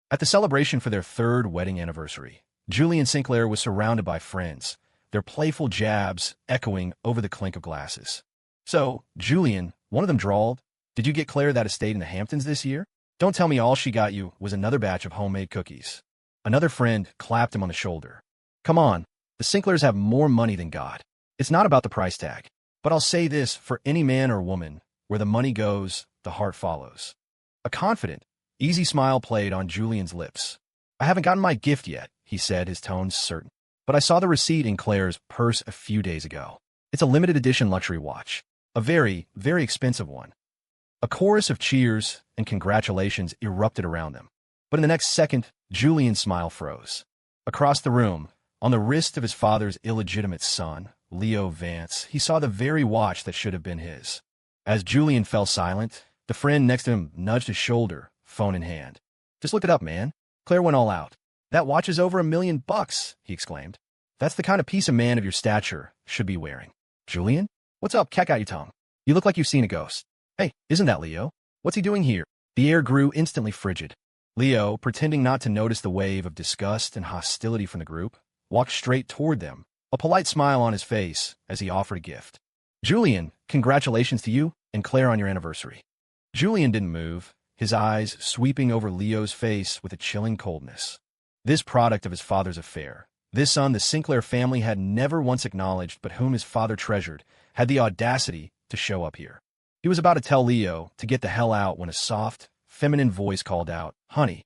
At the celebration for their third wedding anniversary, Julie and Sinclair was surrounded by friends, their playful jabs echoing over the clink of glasses. "So, Julian," one of them drawled, "did you get Claire that estate in the Hamptons this year? Don't tell me all she got you was another batch of homemade cookies." Another friend clapped him on the shoulder. "Come on, the Sinclairs have more money than God. It's not about the price tag. But I'll say this for any man or woman, where the money goes, the heart follows." A confident, easy smile played on Julian's lips. "I haven't gotten my gift yet," he said, his tone certain. "But I saw the receipt in Claire's purse a few days ago. It's a limited edition luxury watch. A very, very expensive one." A chorus of cheers and congratulations erupted around them. But in the next second, Julian's smile froze. Across the room, on the wrist of his father's illegitimate son, Leo Vance, he saw the very watch that should have been his. As Julian fell silent, the friend next to him nudged his shoulder, phone in hand. "Just look it up, man." Claire went all out. "That watch is over $1 million, he exclaimed. "That's the kind of piece a man of your stature should be wearing." "Julian? What's up? Cat got your tongue. You look like you've seen a ghost." "Hey, isn't that Leo? What's he doing here?" The air grew instantly frigid. Leo, pretending not to notice the wave of disgust and hostility from the group, walked straight toward them, a polite smile on his face as he offered a gift. "Julian, congratulations to you and Claire on your anniversary." Julian didn't move, his eyes sweeping over Leo's face with a chilling coldness. This product of his father's affair, this son the Sinclair family had never once acknowledged but whom his father treasured, had the audacity to show up here. He was about to tell Leo to get the hell out when a soft, feminine voice called out, "Honey."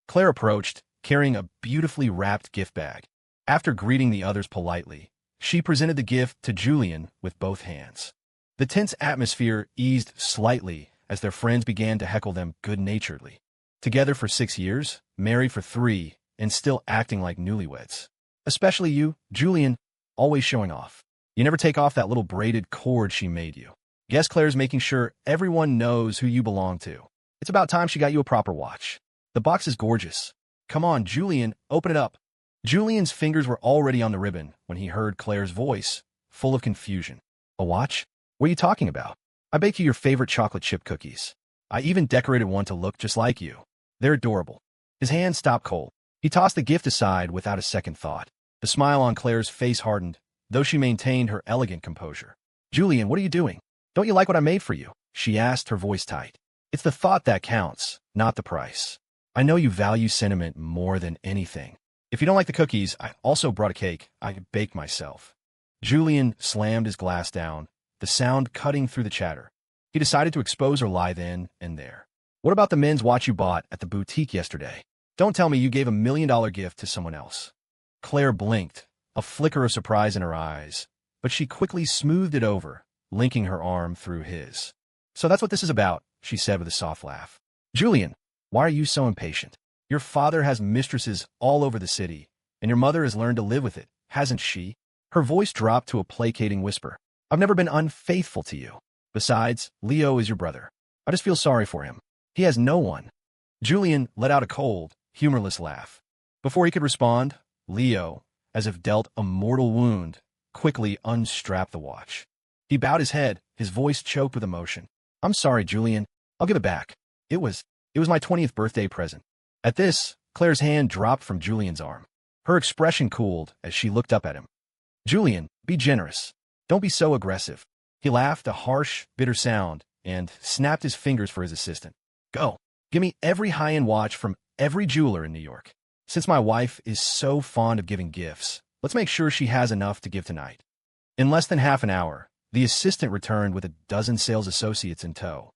Claire approached, carrying a beautifully wrapped gift bag. After greeting the others politely, she presented the gift to Julian with both hands. The tense atmosphere eased slightly as their friends began to heckle them good-naturedly. Together for 6 years, married for 3, and still acting like newlyweds. Especially you, Julian, always showing off. You never take off that little braided cord she made you. Guess Claire's making sure everyone knows who you belong to. It's about time she got you a proper watch. The box is gorgeous. Come on, Julian, open it up." Julian's fingers were already on the ribbon when he heard Claire's voice, full of confusion. "A watch? What are you talking about? I baked you your favorite chocolate chip cookies. I even decorated one to look just like you. They're adorable." His hand stopped cold. He tossed the gift aside without a second thought. The smile on Claire's face hardened, though she maintained her elegant composure. "Julian, what are you doing? Don't you like what I made for you?" she asked, her voice tight. "It's the thought that counts, not the price. I know you value sentiment more than anything. If you don't like the cookies, I also brought a cake I baked myself." Julian slammed his glass down, the sound cutting through the chatter. He decided to expose her lie then and there. "What about the men's watch you bought at the boutique yesterday? Don't tell me you gave $1 million gift to someone else." Claire blinked, a flicker of surprise in her eyes, but she quickly smoothed it over, linking her arm through his. "So that's what this is about," she said with a soft laugh. "Julian, why are you so impatient? Your father has mistresses all over the city, and your mother has learned to live with it, hasn't she?" Her voice dropped to a placating whisper. "I've never been unfaithful to you. Besides, Leo is your brother. I just feel sorry for him. He has no one." Julian let out a cold, humorless laugh. Before he could respond, Leo, as if dealt a mortal wound, quickly unstrapped the watch. He bowed his head, his voice choked with emotion. "I'm sorry, Julian. I'll give it back. It was my 20th birthday present." At this, Claire's hand dropped from Julian's arm. Her expression cooled as she looked up at him. "Julian, be generous. Don't be so aggressive." He laughed a harsh, bitter sound and snapped his fingers for his assistant. "Go. Give me every high-end watch from every jeweler in New York. Since my wife is so fond of giving gifts, let's make sure she has enough to give tonight." In less than half an hour, the assistant returned with a dozen sales associates in tow.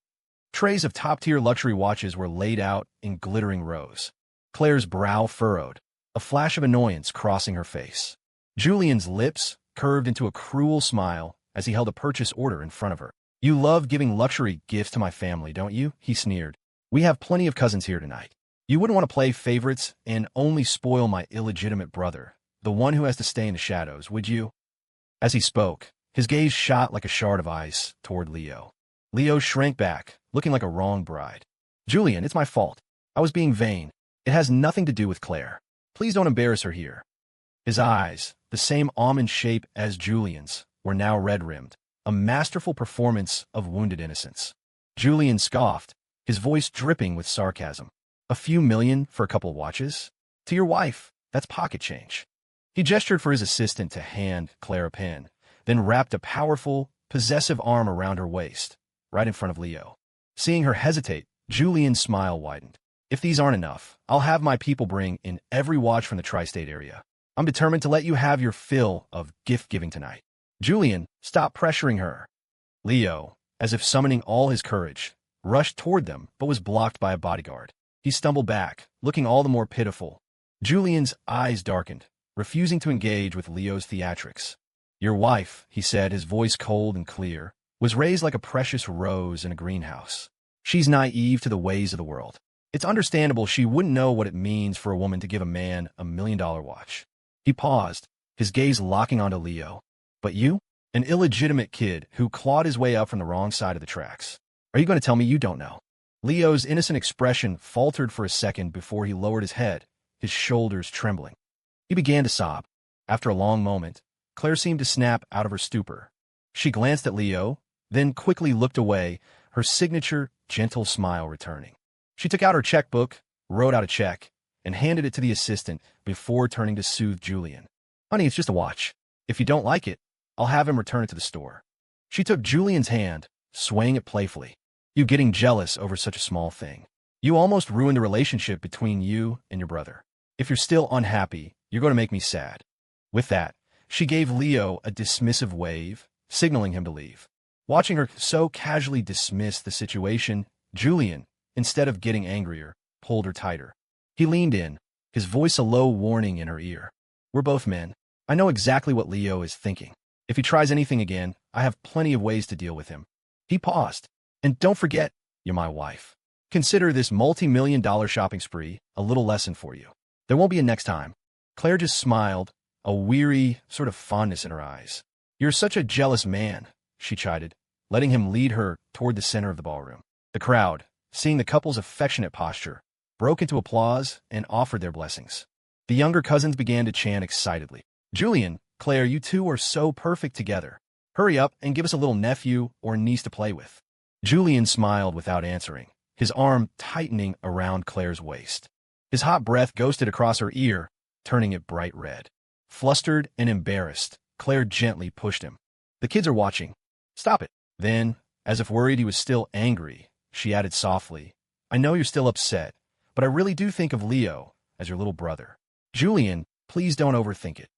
Trays of top-tier luxury watches were laid out in glittering rows. Claire's brow furrowed, a flash of annoyance crossing her face. Julian's lips curved into a cruel smile as he held a purchase order in front of her. "You love giving luxury gifts to my family, don't you?" he sneered. "We have plenty of cousins here tonight. You wouldn't want to play favorites and only spoil my illegitimate brother, the one who has to stay in the shadows, would you?" As he spoke, his gaze shot like a shard of ice toward Leo. Leo shrank back, looking like a wronged bride. "Julian, it's my fault. I was being vain. It has nothing to do with Claire. Please don't embarrass her here." His eyes, the same almond shape as Julian's, were now red-rimmed, a masterful performance of wounded innocence. Julian scoffed, his voice dripping with sarcasm. A few million for a couple of watches? To your wife, that's pocket change. He gestured for his assistant to hand Claire a pen, then wrapped a powerful, possessive arm around her waist, right in front of Leo. Seeing her hesitate, Julian's smile widened. If these aren't enough, I'll have my people bring in every watch from the tri-state area. I'm determined to let you have your fill of gift-giving tonight. Julian, stop pressuring her. Leo, as if summoning all his courage, rushed toward them but was blocked by a bodyguard. He stumbled back, looking all the more pitiful. Julian's eyes darkened, refusing to engage with Leo's theatrics. Your wife, he said, his voice cold and clear, was raised like a precious rose in a greenhouse. She's naive to the ways of the world. It's understandable she wouldn't know what it means for a woman to give a man $1 million watch. He paused, his gaze locking onto Leo. But you? An illegitimate kid who clawed his way up from the wrong side of the tracks. Are you going to tell me you don't know? Leo's innocent expression faltered for a second before he lowered his head, his shoulders trembling. He began to sob. After a long moment, Claire seemed to snap out of her stupor. She glanced at Leo, then quickly looked away, her signature, gentle smile returning. She took out her checkbook, wrote out a check, and handed it to the assistant before turning to soothe Julian. Honey, it's just a watch. If you don't like it, I'll have him return it to the store. She took Julian's hand, swaying it playfully. You getting jealous over such a small thing. You almost ruined the relationship between you and your brother. If you're still unhappy, you're going to make me sad. With that, she gave Leo a dismissive wave, signaling him to leave. Watching her so casually dismiss the situation, Julian, instead of getting angrier, pulled her tighter. He leaned in, his voice a low warning in her ear. We're both men. I know exactly what Leo is thinking. If he tries anything again, I have plenty of ways to deal with him. He paused. And don't forget, you're my wife. Consider this multi-million-dollar shopping spree a little lesson for you. There won't be a next time. Claire just smiled, a weary sort of fondness in her eyes. You're such a jealous man, she chided, letting him lead her toward the center of the ballroom. The crowd, seeing the couple's affectionate posture, broke into applause and offered their blessings. The younger cousins began to chant excitedly. Julian, Claire, you two are so perfect together. Hurry up and give us a little nephew or niece to play with. Julian smiled without answering, his arm tightening around Claire's waist. His hot breath ghosted across her ear, turning it bright red. Flustered and embarrassed, Claire gently pushed him. The kids are watching. Stop it. Then, as if worried he was still angry, she added softly, I know you're still upset, but I really do think of Leo as your little brother. Julian, please don't overthink it.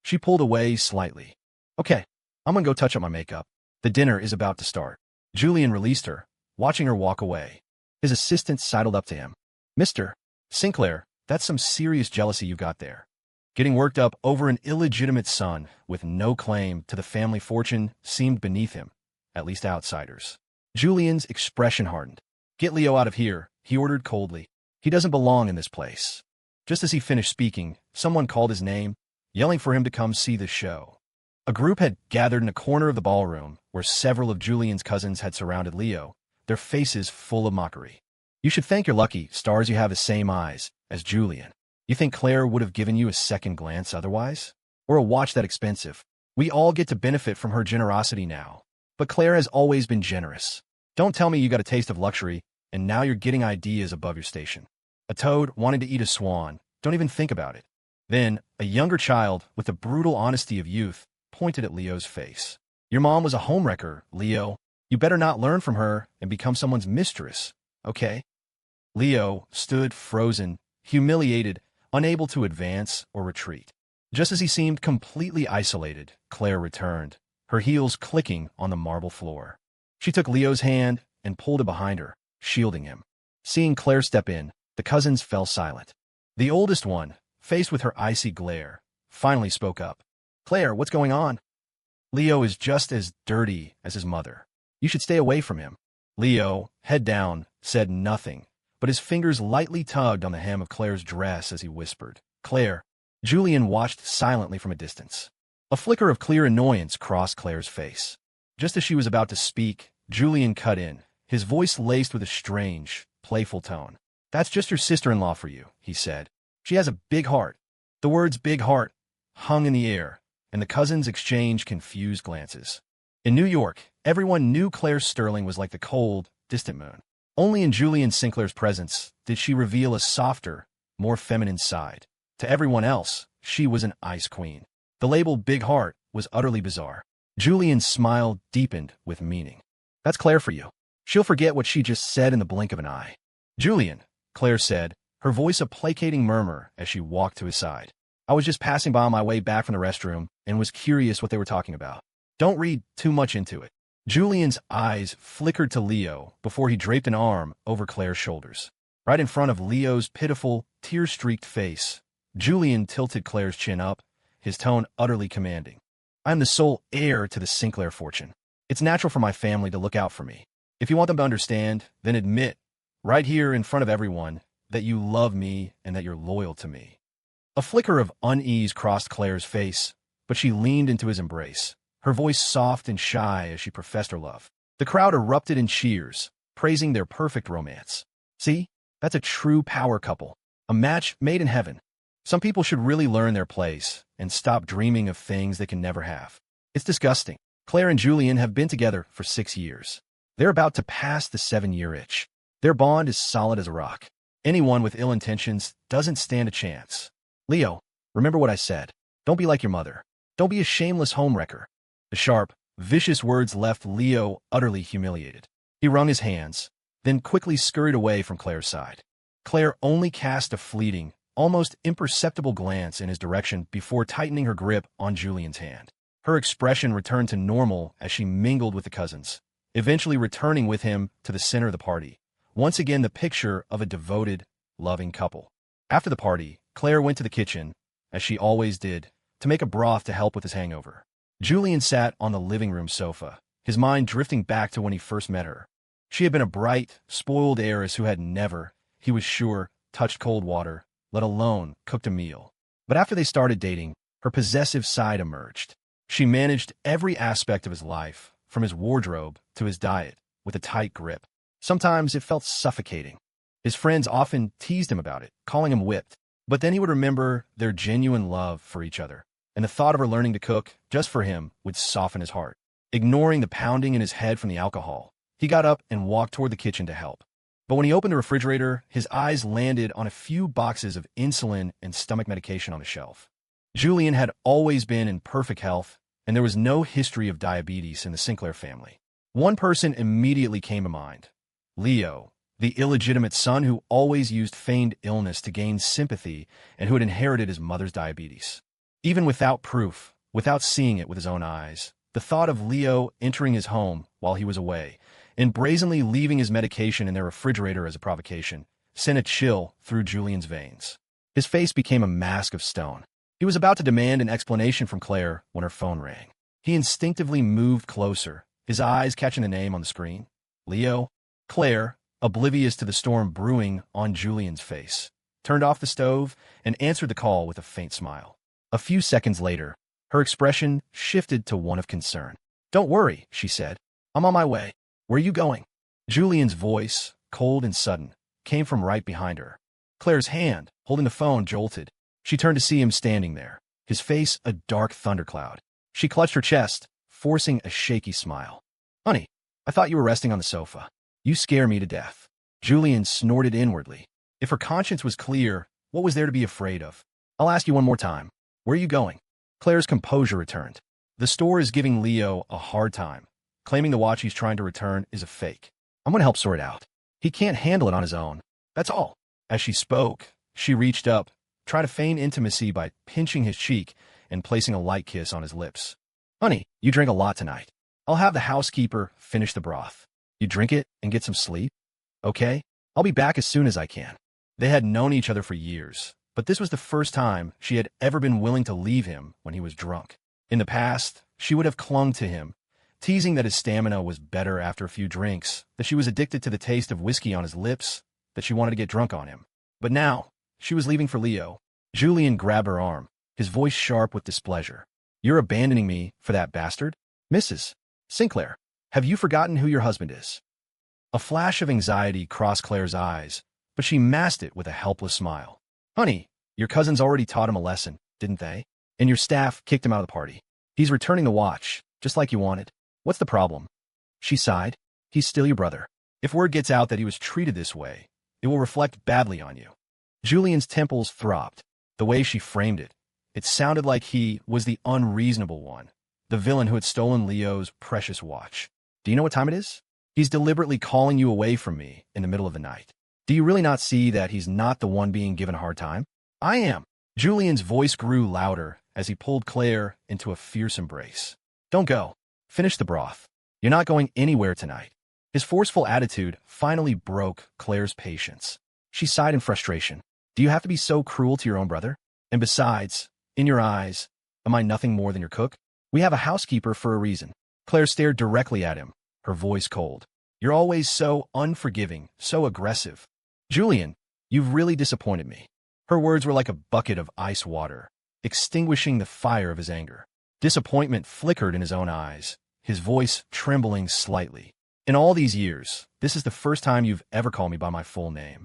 She pulled away slightly. Okay, I'm gonna go touch up my makeup. The dinner is about to start. Julian released her, watching her walk away. His assistant sidled up to him. Mr. Sinclair, that's some serious jealousy you've got there. Getting worked up over an illegitimate son with no claim to the family fortune seemed beneath him, at least outsiders. Julian's expression hardened. Get Leo out of here, he ordered coldly. He doesn't belong in this place. Just as he finished speaking, someone called his name, yelling for him to come see the show. A group had gathered in a corner of the ballroom where several of Julian's cousins had surrounded Leo, their faces full of mockery. You should thank your lucky stars you have the same eyes as Julian. You think Claire would have given you a second glance otherwise? Or a watch that expensive? We all get to benefit from her generosity now. But Claire has always been generous. Don't tell me you got a taste of luxury, and now you're getting ideas above your station. A toad wanting to eat a swan. Don't even think about it. Then, a younger child, with the brutal honesty of youth, pointed at Leo's face. Your mom was a homewrecker, Leo. You better not learn from her and become someone's mistress, okay? Leo stood frozen, humiliated, unable to advance or retreat. Just as he seemed completely isolated, Claire returned, her heels clicking on the marble floor. She took Leo's hand and pulled it behind her, shielding him. Seeing Claire step in, the cousins fell silent. The oldest one, faced with her icy glare, finally spoke up. Claire, what's going on? Leo is just as dirty as his mother. You should stay away from him. Leo, head down, said nothing, but his fingers lightly tugged on the hem of Claire's dress as he whispered, Claire. Julian watched silently from a distance. A flicker of clear annoyance crossed Claire's face. Just as she was about to speak, Julian cut in, his voice laced with a strange, playful tone. That's just your sister-in-law for you, he said. She has a big heart. The words big heart hung in the air, and the cousins exchanged confused glances. In New York, everyone knew Claire Sterling was like the cold, distant moon. Only in Julian Sinclair's presence did she reveal a softer, more feminine side. To everyone else, she was an ice queen. The label Big Heart was utterly bizarre. Julian's smile deepened with meaning. That's Claire for you. She'll forget what she just said in the blink of an eye. Julian, Claire said, her voice a placating murmur as she walked to his side. I was just passing by on my way back from the restroom and was curious what they were talking about. Don't read too much into it. Julian's eyes flickered to Leo before he draped an arm over Claire's shoulders. Right in front of Leo's pitiful, tear-streaked face, Julian tilted Claire's chin up, his tone utterly commanding. I am the sole heir to the Sinclair fortune. It's natural for my family to look out for me. If you want them to understand, then admit, right here in front of everyone, that you love me and that you're loyal to me. A flicker of unease crossed Claire's face, but she leaned into his embrace, her voice soft and shy as she professed her love. The crowd erupted in cheers, praising their perfect romance. See, that's a true power couple, a match made in heaven. Some people should really learn their place and stop dreaming of things they can never have. It's disgusting. Claire and Julian have been together for 6 years. They're about to pass the 7-year itch. Their bond is solid as a rock. Anyone with ill intentions doesn't stand a chance. Leo, remember what I said. Don't be like your mother. Don't be a shameless homewrecker. The sharp, vicious words left Leo utterly humiliated. He wrung his hands, then quickly scurried away from Claire's side. Claire only cast a fleeting, almost imperceptible glance in his direction before tightening her grip on Julian's hand. Her expression returned to normal as she mingled with the cousins, eventually returning with him to the center of the party, once again the picture of a devoted, loving couple. After the party, Claire went to the kitchen, as she always did, to make a broth to help with his hangover. Julian sat on the living room sofa, his mind drifting back to when he first met her. She had been a bright, spoiled heiress who had never, he was sure, touched cold water, let alone cooked a meal. But after they started dating, her possessive side emerged. She managed every aspect of his life, from his wardrobe to his diet, with a tight grip. Sometimes it felt suffocating. His friends often teased him about it, calling him whipped. But then he would remember their genuine love for each other, and the thought of her learning to cook, just for him, would soften his heart. Ignoring the pounding in his head from the alcohol, he got up and walked toward the kitchen to help. But when he opened the refrigerator, his eyes landed on a few boxes of insulin and stomach medication on the shelf. Julian had always been in perfect health, and there was no history of diabetes in the Sinclair family. One person immediately came to mind: Leo, the illegitimate son who always used feigned illness to gain sympathy and who had inherited his mother's diabetes. Even without proof, without seeing it with his own eyes, the thought of Leo entering his home while he was away, and brazenly leaving his medication in their refrigerator as a provocation, sent a chill through Julian's veins. His face became a mask of stone. He was about to demand an explanation from Claire when her phone rang. He instinctively moved closer, his eyes catching the name on the screen. Leo. Claire, oblivious to the storm brewing on Julian's face, turned off the stove and answered the call with a faint smile. A few seconds later, her expression shifted to one of concern. Don't worry, she said. I'm on my way. Where are you going? Julian's voice, cold and sudden, came from right behind her. Claire's hand, holding the phone, jolted. She turned to see him standing there, his face a dark thundercloud. She clutched her chest, forcing a shaky smile. Honey, I thought you were resting on the sofa. You scare me to death. Julian snorted inwardly. If her conscience was clear, what was there to be afraid of? I'll ask you one more time. Where are you going? Claire's composure returned. The store is giving Leo a hard time, claiming the watch he's trying to return is a fake. I'm going to help sort it out. He can't handle it on his own. That's all. As she spoke, she reached up, trying to feign intimacy by pinching his cheek and placing a light kiss on his lips. Honey, you drink a lot tonight. I'll have the housekeeper finish the broth. You drink it and get some sleep? Okay? I'll be back as soon as I can. They had known each other for years, but this was the first time she had ever been willing to leave him when he was drunk. In the past, she would have clung to him, teasing that his stamina was better after a few drinks, that she was addicted to the taste of whiskey on his lips, that she wanted to get drunk on him. But now, she was leaving for Leo. Julian grabbed her arm, his voice sharp with displeasure. You're abandoning me for that bastard? Mrs. Sinclair, have you forgotten who your husband is? A flash of anxiety crossed Claire's eyes, but she masked it with a helpless smile. Honey, your cousins already taught him a lesson, didn't they? And your staff kicked him out of the party. He's returning the watch, just like you wanted. What's the problem? She sighed. He's still your brother. If word gets out that he was treated this way, it will reflect badly on you. Julian's temples throbbed. The way she framed it, it sounded like he was the unreasonable one, the villain who had stolen Leo's precious watch. Do you know what time it is? He's deliberately calling you away from me in the middle of the night. Do you really not see that he's not the one being given a hard time? I am. Julian's voice grew louder as he pulled Claire into a fierce embrace. Don't go. Finish the broth. You're not going anywhere tonight. His forceful attitude finally broke Claire's patience. She sighed in frustration. Do you have to be so cruel to your own brother? And besides, in your eyes, am I nothing more than your cook? We have a housekeeper for a reason. Claire stared directly at him, her voice cold. You're always so unforgiving, so aggressive. Julian, you've really disappointed me. Her words were like a bucket of ice water, extinguishing the fire of his anger. Disappointment flickered in his own eyes, his voice trembling slightly. In all these years, this is the first time you've ever called me by my full name.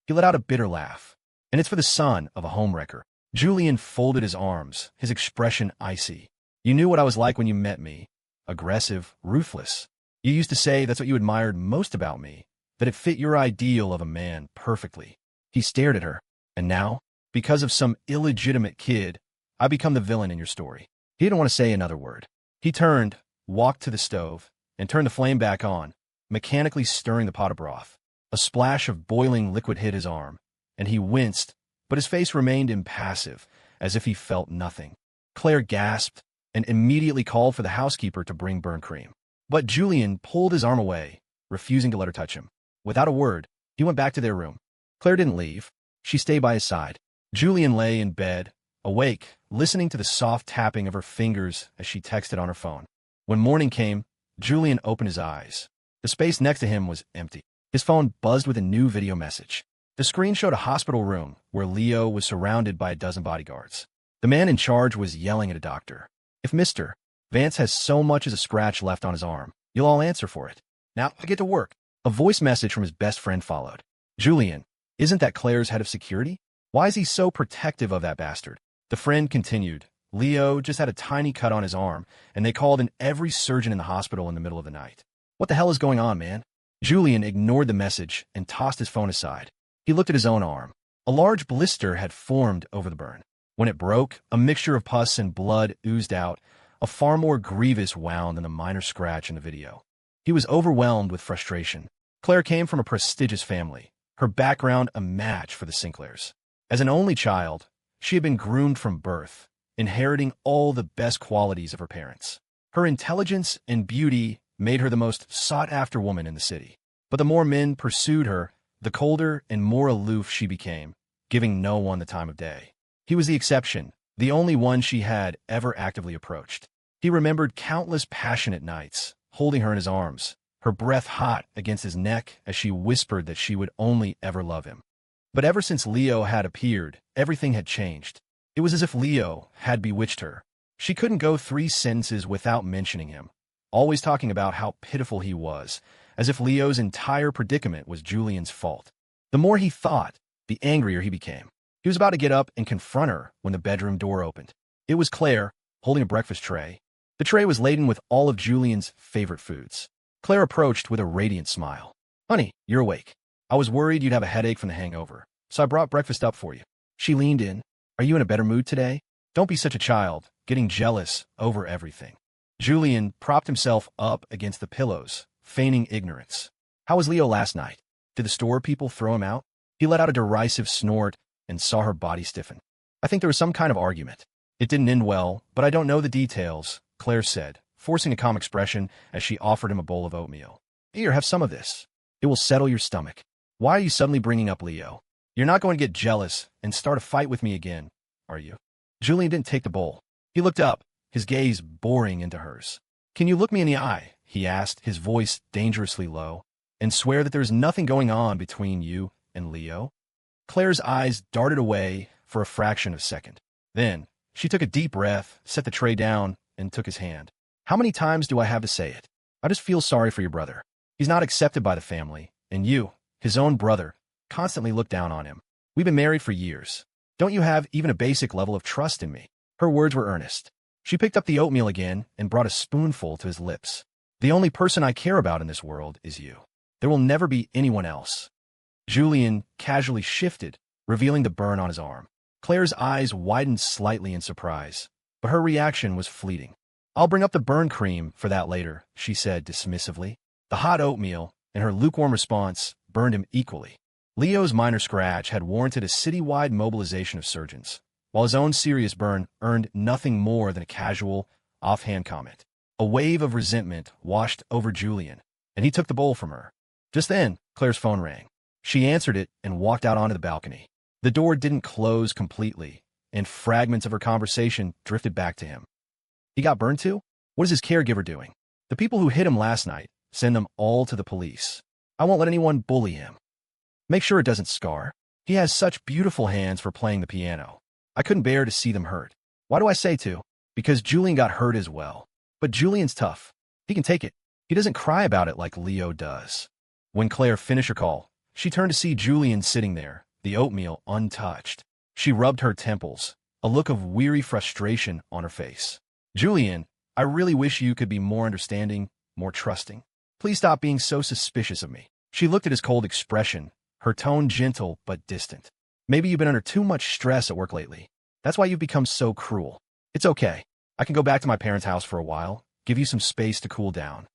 He let out a bitter laugh. And it's for the son of a homewrecker. Julian folded his arms, his expression icy. You knew what I was like when you met me. Aggressive, ruthless. You used to say that's what you admired most about me, that it fit your ideal of a man perfectly. He stared at her. And now, because of some illegitimate kid, I become the villain in your story. He didn't want to say another word. He turned, walked to the stove, and turned the flame back on, mechanically stirring the pot of broth. A splash of boiling liquid hit his arm, and he winced, but his face remained impassive, as if he felt nothing. Claire gasped and immediately called for the housekeeper to bring burnt cream. But Julian pulled his arm away, refusing to let her touch him. Without a word, he went back to their room. Claire didn't leave. She stayed by his side. Julian lay in bed, awake, listening to the soft tapping of her fingers as she texted on her phone. When morning came, Julian opened his eyes. The space next to him was empty. His phone buzzed with a new video message. The screen showed a hospital room where Leo was surrounded by a dozen bodyguards. The man in charge was yelling at a doctor. If Mr. Vance has so much as a scratch left on his arm, you'll all answer for it. Now, I get to work. A voice message from his best friend followed. Julian, isn't that Claire's head of security? Why is he so protective of that bastard? The friend continued. Leo just had a tiny cut on his arm, and they called in every surgeon in the hospital in the middle of the night. What the hell is going on, man? Julian ignored the message and tossed his phone aside. He looked at his own arm. A large blister had formed over the burn. When it broke, a mixture of pus and blood oozed out, a far more grievous wound than the minor scratch in the video. He was overwhelmed with frustration. Claire came from a prestigious family, her background a match for the Sinclairs. As an only child, she had been groomed from birth, inheriting all the best qualities of her parents. Her intelligence and beauty made her the most sought-after woman in the city. But the more men pursued her, the colder and more aloof she became, giving no one the time of day. He was the exception, the only one she had ever actively approached. He remembered countless passionate nights, holding her in his arms, her breath hot against his neck as she whispered that she would only ever love him. But ever since Leo had appeared, everything had changed. It was as if Leo had bewitched her. She couldn't go 3 sentences without mentioning him, always talking about how pitiful he was, as if Leo's entire predicament was Julian's fault. The more he thought, the angrier he became. He was about to get up and confront her when the bedroom door opened. It was Claire, holding a breakfast tray. The tray was laden with all of Julian's favorite foods. Claire approached with a radiant smile. Honey, you're awake. I was worried you'd have a headache from the hangover, so I brought breakfast up for you. She leaned in. Are you in a better mood today? Don't be such a child, getting jealous over everything. Julian propped himself up against the pillows, feigning ignorance. How was Leo last night? Did the store people throw him out? He let out a derisive snort and saw her body stiffen. I think there was some kind of argument. It didn't end well, but I don't know the details, Claire said, forcing a calm expression as she offered him a bowl of oatmeal. Here, have some of this. It will settle your stomach. Why are you suddenly bringing up Leo? You're not going to get jealous and start a fight with me again, are you? Julian didn't take the bowl. He looked up, his gaze boring into hers. Can you look me in the eye, he asked, his voice dangerously low, and swear that there's nothing going on between you and Leo? Claire's eyes darted away for a fraction of a second. Then, she took a deep breath, set the tray down, and took his hand. How many times do I have to say it? I just feel sorry for your brother. He's not accepted by the family, and you, his own brother, constantly look down on him. We've been married for years. Don't you have even a basic level of trust in me? Her words were earnest. She picked up the oatmeal again and brought a spoonful to his lips. The only person I care about in this world is you. There will never be anyone else. Julian casually shifted, revealing the burn on his arm. Claire's eyes widened slightly in surprise, but her reaction was fleeting. I'll bring up the burn cream for that later, she said dismissively. The hot oatmeal and her lukewarm response burned him equally. Leo's minor scratch had warranted a citywide mobilization of surgeons, while his own serious burn earned nothing more than a casual, offhand comment. A wave of resentment washed over Julian, and he took the bowl from her. Just then, Claire's phone rang. She answered it and walked out onto the balcony. The door didn't close completely, and fragments of her conversation drifted back to him. He got burned too? What is his caregiver doing? The people who hit him last night, send them all to the police. I won't let anyone bully him. Make sure it doesn't scar. He has such beautiful hands for playing the piano. I couldn't bear to see them hurt. Why do I say to? Because Julian got hurt as well. But Julian's tough. He can take it. He doesn't cry about it like Leo does. When Claire finished her call, she turned to see Julian sitting there, the oatmeal untouched. She rubbed her temples, a look of weary frustration on her face. Julian, I really wish you could be more understanding, more trusting. Please stop being so suspicious of me. She looked at his cold expression, her tone gentle but distant. Maybe you've been under too much stress at work lately. That's why you've become so cruel. It's okay. I can go back to my parents' house for a while, give you some space to cool down.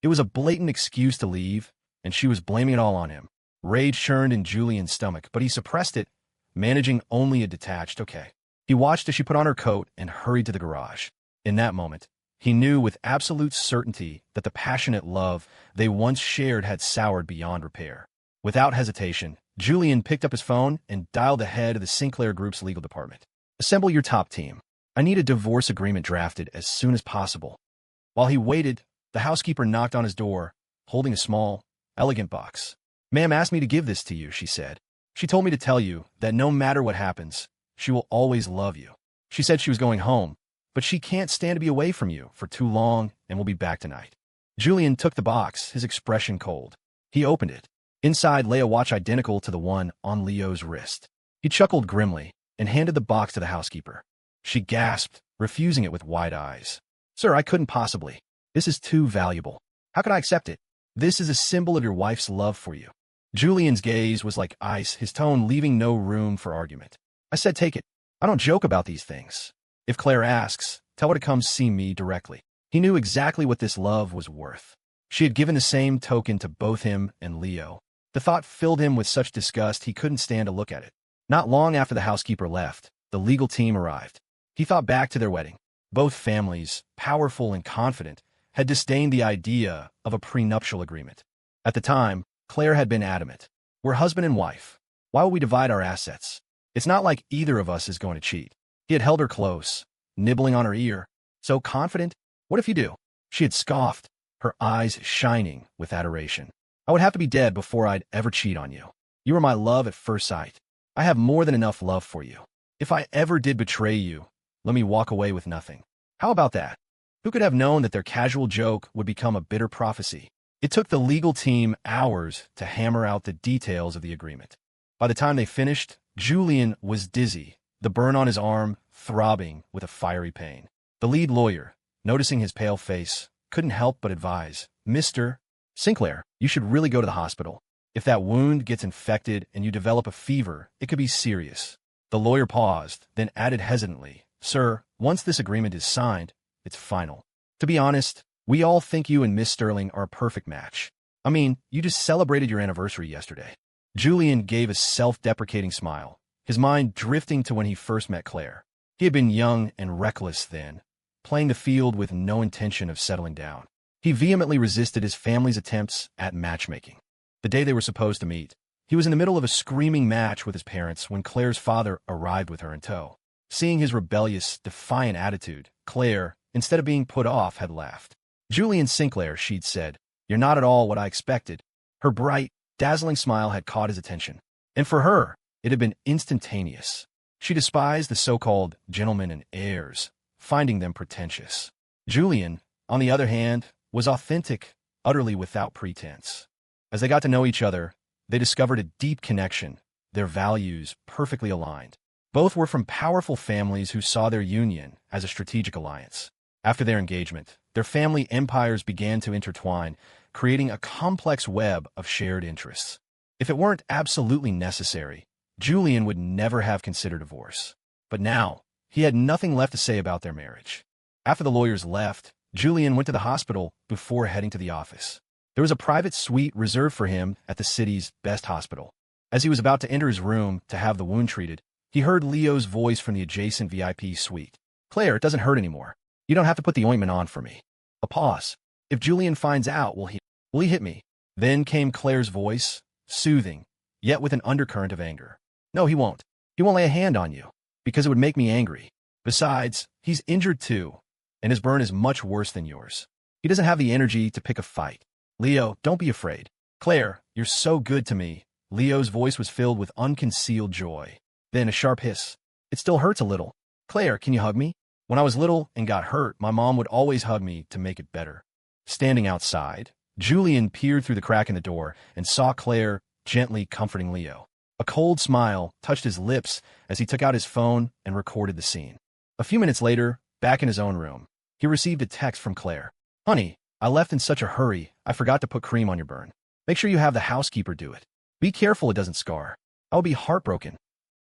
It was a blatant excuse to leave, and she was blaming it all on him. Rage churned in Julian's stomach, but he suppressed it, managing only a detached okay. He watched as she put on her coat and hurried to the garage. In that moment, he knew with absolute certainty that the passionate love they once shared had soured beyond repair. Without hesitation, Julian picked up his phone and dialed the head of the Sinclair Group's legal department. Assemble your top team. I need a divorce agreement drafted as soon as possible. While he waited, the housekeeper knocked on his door, holding a small, elegant box. Ma'am asked me to give this to you, she said. She told me to tell you that no matter what happens, she will always love you. She said she was going home, but she can't stand to be away from you for too long and will be back tonight. Julian took the box, his expression cold. He opened it. Inside lay a watch identical to the one on Leo's wrist. He chuckled grimly and handed the box to the housekeeper. She gasped, refusing it with wide eyes. Sir, I couldn't possibly. This is too valuable. How could I accept it? This is a symbol of your wife's love for you. Julian's gaze was like ice, his tone leaving no room for argument. I said take it. I don't joke about these things. If Claire asks, tell her to come see me directly. He knew exactly what this love was worth. She had given the same token to both him and Leo. The thought filled him with such disgust he couldn't stand to look at it. Not long after the housekeeper left, the legal team arrived. He thought back to their wedding. Both families, powerful and confident, had disdained the idea of a prenuptial agreement. At the time, Claire had been adamant. We're husband and wife. Why will we divide our assets? It's not like either of us is going to cheat. He had held her close, nibbling on her ear. So confident? What if you do? She had scoffed, her eyes shining with adoration. I would have to be dead before I'd ever cheat on you. You were my love at first sight. I have more than enough love for you. If I ever did betray you, let me walk away with nothing. How about that? Who could have known that their casual joke would become a bitter prophecy? It took the legal team hours to hammer out the details of the agreement. By the time they finished, Julian was dizzy, the burn on his arm throbbing with a fiery pain. The lead lawyer, noticing his pale face, couldn't help but advise, Mr. Sinclair, you should really go to the hospital. If that wound gets infected and you develop a fever, it could be serious. The lawyer paused, then added hesitantly, Sir, once this agreement is signed, it's final. To be honest, we all think you and Miss Sterling are a perfect match. I mean, you just celebrated your anniversary yesterday. Julian gave a self-deprecating smile, his mind drifting to when he first met Claire. He had been young and reckless then, playing the field with no intention of settling down. He vehemently resisted his family's attempts at matchmaking. The day they were supposed to meet, he was in the middle of a screaming match with his parents when Claire's father arrived with her in tow. Seeing his rebellious, defiant attitude, Claire, instead of being put off, had laughed. Julian Sinclair, she'd said, you're not at all what I expected. Her bright, dazzling smile had caught his attention. And for her, it had been instantaneous. She despised the so-called gentlemen and heirs, finding them pretentious. Julian, on the other hand, was authentic, utterly without pretense. As they got to know each other, they discovered a deep connection, their values perfectly aligned. Both were from powerful families who saw their union as a strategic alliance. After their engagement, their family empires began to intertwine, creating a complex web of shared interests. If it weren't absolutely necessary, Julian would never have considered divorce. But now, he had nothing left to say about their marriage. After the lawyers left, Julian went to the hospital before heading to the office. There was a private suite reserved for him at the city's best hospital. As he was about to enter his room to have the wound treated, he heard Leo's voice from the adjacent VIP suite. "Claire, it doesn't hurt anymore. You don't have to put the ointment on for me." A pause. "If Julian finds out, will he hit me?" Then came Claire's voice, soothing, yet with an undercurrent of anger. "No, he won't. He won't lay a hand on you, because it would make me angry. Besides, he's injured too, and his burn is much worse than yours. He doesn't have the energy to pick a fight. Leo, don't be afraid." "Claire, you're so good to me." Leo's voice was filled with unconcealed joy. Then a sharp hiss. "It still hurts a little. Claire, can you hug me? When I was little and got hurt, my mom would always hug me to make it better." Standing outside, Julian peered through the crack in the door and saw Claire gently comforting Leo. A cold smile touched his lips as he took out his phone and recorded the scene. A few minutes later, back in his own room, he received a text from Claire. "Honey, I left in such a hurry, I forgot to put cream on your burn. Make sure you have the housekeeper do it. Be careful it doesn't scar. I will be heartbroken."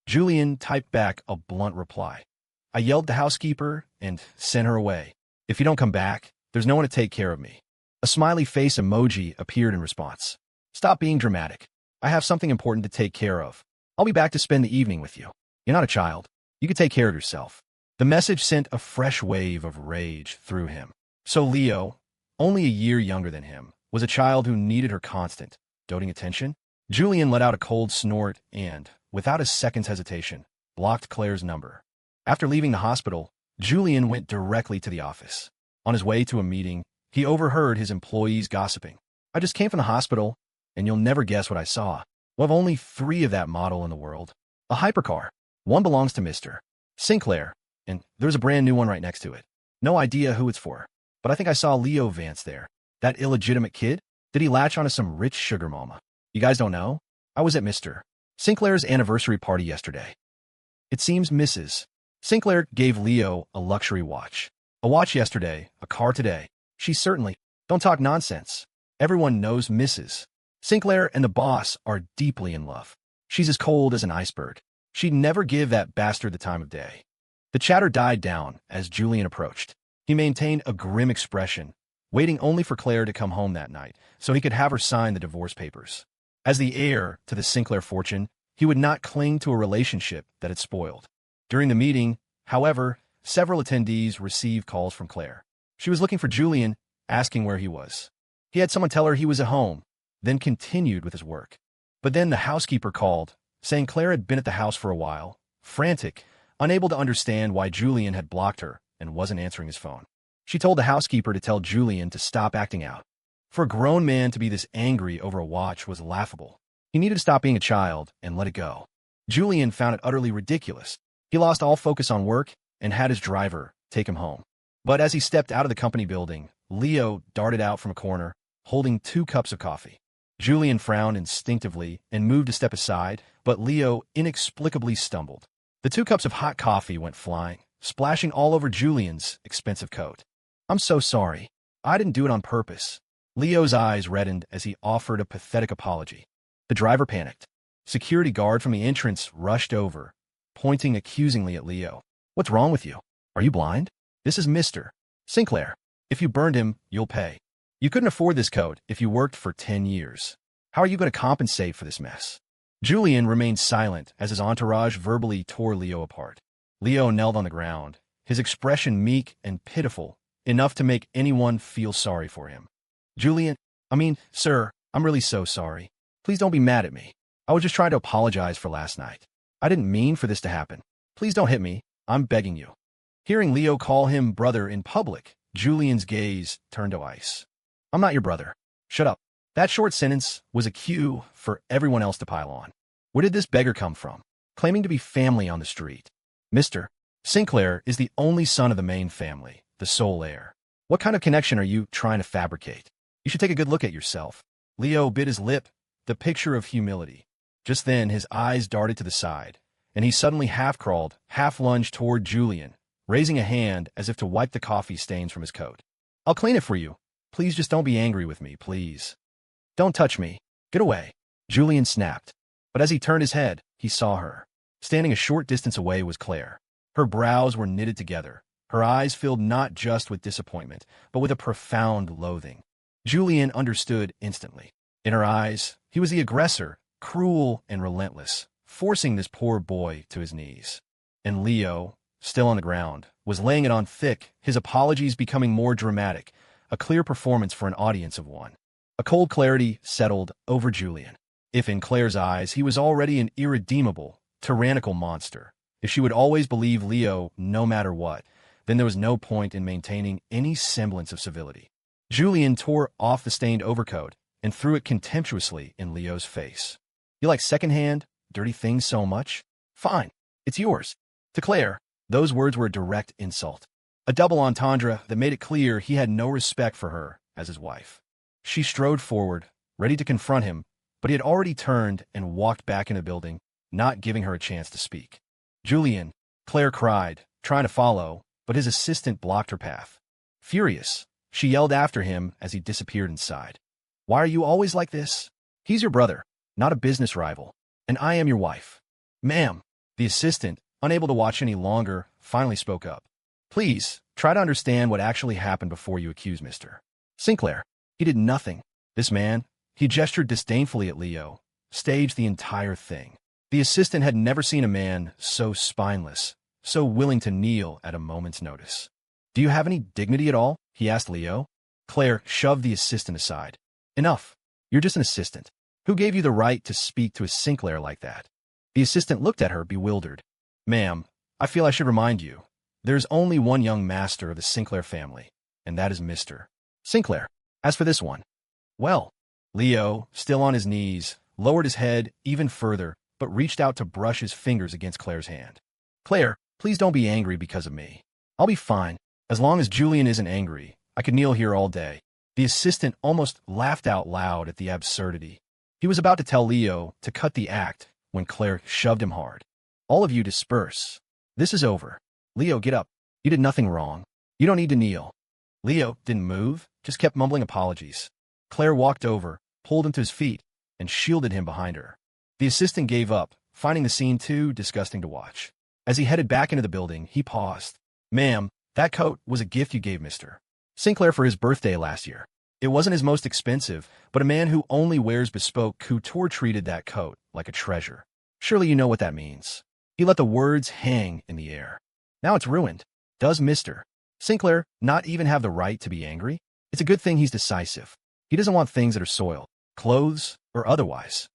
Julian typed back a blunt reply. "I yelled at the housekeeper and sent her away. If you don't come back, there's no one to take care of me." A smiley face emoji appeared in response. "Stop being dramatic. I have something important to take care of. I'll be back to spend the evening with you. You're not a child. You can take care of yourself." The message sent a fresh wave of rage through him. So Leo, only a year younger than him, was a child who needed her constant, doting attention? Julian let out a cold snort and, without a second's hesitation, blocked Claire's number. After leaving the hospital, Julian went directly to the office. On his way to a meeting, he overheard his employees gossiping. "I just came from the hospital, and you'll never guess what I saw. We'll have only 3 of that model in the world. A hypercar. One belongs to Mr. Sinclair, and there's a brand new one right next to it. No idea who it's for, but I think I saw Leo Vance there. That illegitimate kid? Did he latch onto some rich sugar mama? You guys don't know? I was at Mr. Sinclair's anniversary party yesterday. It seems Mrs. Sinclair gave Leo a luxury watch. A watch yesterday, a car today. She certainly... Don't talk nonsense. Everyone knows Mrs. Sinclair and the boss are deeply in love. She's as cold as an iceberg. She'd never give that bastard the time of day." The chatter died down as Julian approached. He maintained a grim expression, waiting only for Claire to come home that night so he could have her sign the divorce papers. As the heir to the Sinclair fortune, he would not cling to a relationship that had spoiled. During the meeting, however, several attendees received calls from Claire. She was looking for Julian, asking where he was. He had someone tell her he was at home, then continued with his work. But then the housekeeper called, saying Claire had been at the house for a while, frantic, unable to understand why Julian had blocked her and wasn't answering his phone. She told the housekeeper to tell Julian to stop acting out. For a grown man to be this angry over a watch was laughable. He needed to stop being a child and let it go. Julian found it utterly ridiculous. He lost all focus on work and had his driver take him home. But as he stepped out of the company building, Leo darted out from a corner, holding 2 cups of coffee. Julian frowned instinctively and moved a step aside, but Leo inexplicably stumbled. The 2 cups of hot coffee went flying, splashing all over Julian's expensive coat. "I'm so sorry. I didn't do it on purpose." Leo's eyes reddened as he offered a pathetic apology. The driver panicked. Security guard from the entrance rushed over, pointing accusingly at Leo. "What's wrong with you? Are you blind? This is Mr. Sinclair. If you burned him, you'll pay. You couldn't afford this coat if you worked for 10 years. How are you going to compensate for this mess?" Julian remained silent as his entourage verbally tore Leo apart. Leo knelt on the ground, his expression meek and pitiful, enough to make anyone feel sorry for him. Sir, I'm really so sorry. Please don't be mad at me. I was just trying to apologize for last night. I didn't mean for this to happen. Please don't hit me. I'm begging you." Hearing Leo call him brother in public, Julian's gaze turned to ice. "I'm not your brother. Shut up." That short sentence was a cue for everyone else to pile on. Where did this beggar come from, claiming to be family on the street? Mr. Sinclair is the only son of the main family, the sole heir. What kind of connection are you trying to fabricate? You should take a good look at yourself. Leo bit his lip, the picture of humility. Just then, his eyes darted to the side, and he suddenly half-crawled, half-lunged toward Julian, raising a hand as if to wipe the coffee stains from his coat. "I'll clean it for you. please just don't be angry with me, please. Don't touch me. Get away. Julian snapped. But as he turned his head, he saw her. Standing a short distance away was Claire. Her brows were knitted together. Her eyes filled not just with disappointment, but with a profound loathing. Julian understood instantly. In her eyes, he was the aggressor, cruel and relentless, forcing this poor boy to his knees. And Leo, still on the ground, was laying it on thick, his apologies becoming more dramatic, a clear performance for an audience of one. A cold clarity settled over Julian. If in Claire's eyes he was already an irredeemable, tyrannical monster, if she would always believe Leo no matter what, then there was no point in maintaining any semblance of civility. Julian tore off the stained overcoat and threw it contemptuously in Leo's face. You like secondhand, dirty things so much? Fine, it's yours. To Claire, those words were a direct insult. A double entendre that made it clear he had no respect for her as his wife. She strode forward, ready to confront him, but he had already turned and walked back in the building, not giving her a chance to speak. Julian, Claire cried, trying to follow, but his assistant blocked her path. Furious, she yelled after him as he disappeared inside. Why are you always like this? He's your brother, not a business rival, and I am your wife. Ma'am, the assistant, unable to watch any longer, finally spoke up. Please, try to understand what actually happened before you accuse Mr. Sinclair. He did nothing. This man, he gestured disdainfully at Leo, staged the entire thing. The assistant had never seen a man so spineless, so willing to kneel at a moment's notice. Do you have any dignity at all? He asked Leo. Claire shoved the assistant aside. Enough. You're just an assistant. Who gave you the right to speak to a Sinclair like that? The assistant looked at her, bewildered. Ma'am, I feel I should remind you. There's only one young master of the Sinclair family, and that is Mr. Sinclair. As for this one, well, Leo, still on his knees, lowered his head even further, but reached out to brush his fingers against Claire's hand. Claire, please don't be angry because of me. I'll be fine. As long as Julian isn't angry, I could kneel here all day. The assistant almost laughed out loud at the absurdity. He was about to tell Leo to cut the act when Claire shoved him hard. All of you disperse. This is over. Leo, get up. You did nothing wrong. You don't need to kneel. Leo didn't move, just kept mumbling apologies. Claire walked over, pulled him to his feet, and shielded him behind her. The assistant gave up, finding the scene too disgusting to watch. As he headed back into the building, he paused. Ma'am, that coat was a gift you gave Mr. Sinclair for his birthday last year. It wasn't his most expensive, but a man who only wears bespoke couture treated that coat like a treasure. Surely you know what that means. He let the words hang in the air. Now it's ruined. Does Mr. Sinclair not even have the right to be angry? It's a good thing he's decisive. He doesn't want things that are soiled, clothes or otherwise.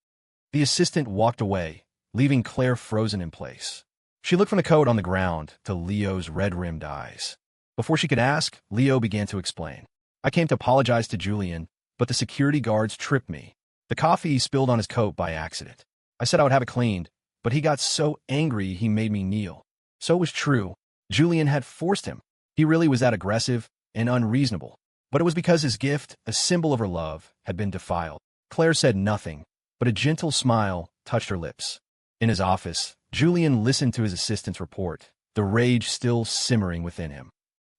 The assistant walked away, leaving Claire frozen in place. She looked from the coat on the ground to Leo's red-rimmed eyes. Before she could ask, Leo began to explain. I came to apologize to Julian, but the security guards tripped me. The coffee spilled on his coat by accident. I said I would have it cleaned, but he got so angry he made me kneel. So it was true. Julian had forced him. He really was that aggressive and unreasonable. But it was because his gift, a symbol of her love, had been defiled. Claire said nothing, but a gentle smile touched her lips. In his office, Julian listened to his assistant's report, the rage still simmering within him.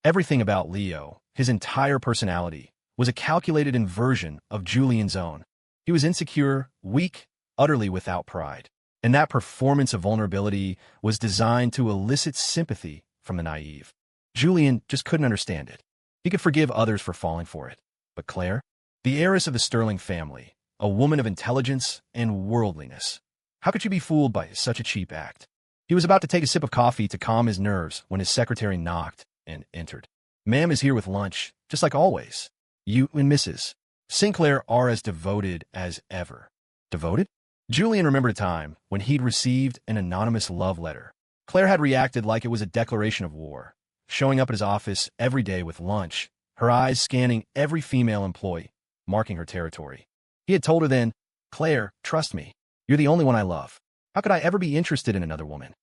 Everything about Leo, his entire personality, was a calculated inversion of Julian's own. He was insecure, weak, utterly without pride. And that performance of vulnerability was designed to elicit sympathy from the naive. Julian just couldn't understand it. He could forgive others for falling for it. But Claire, the heiress of the Sterling family, a woman of intelligence and worldliness, how could she be fooled by such a cheap act? He was about to take a sip of coffee to calm his nerves when his secretary knocked and entered. Ma'am is here with lunch, just like always. You and Mrs. Sinclair are as devoted as ever. Devoted? Julian remembered a time when he'd received an anonymous love letter. Claire had reacted like it was a declaration of war, showing up at his office every day with lunch, her eyes scanning every female employee, marking her territory. He had told her then, Claire, trust me, you're the only one I love. How could I ever be interested in another woman?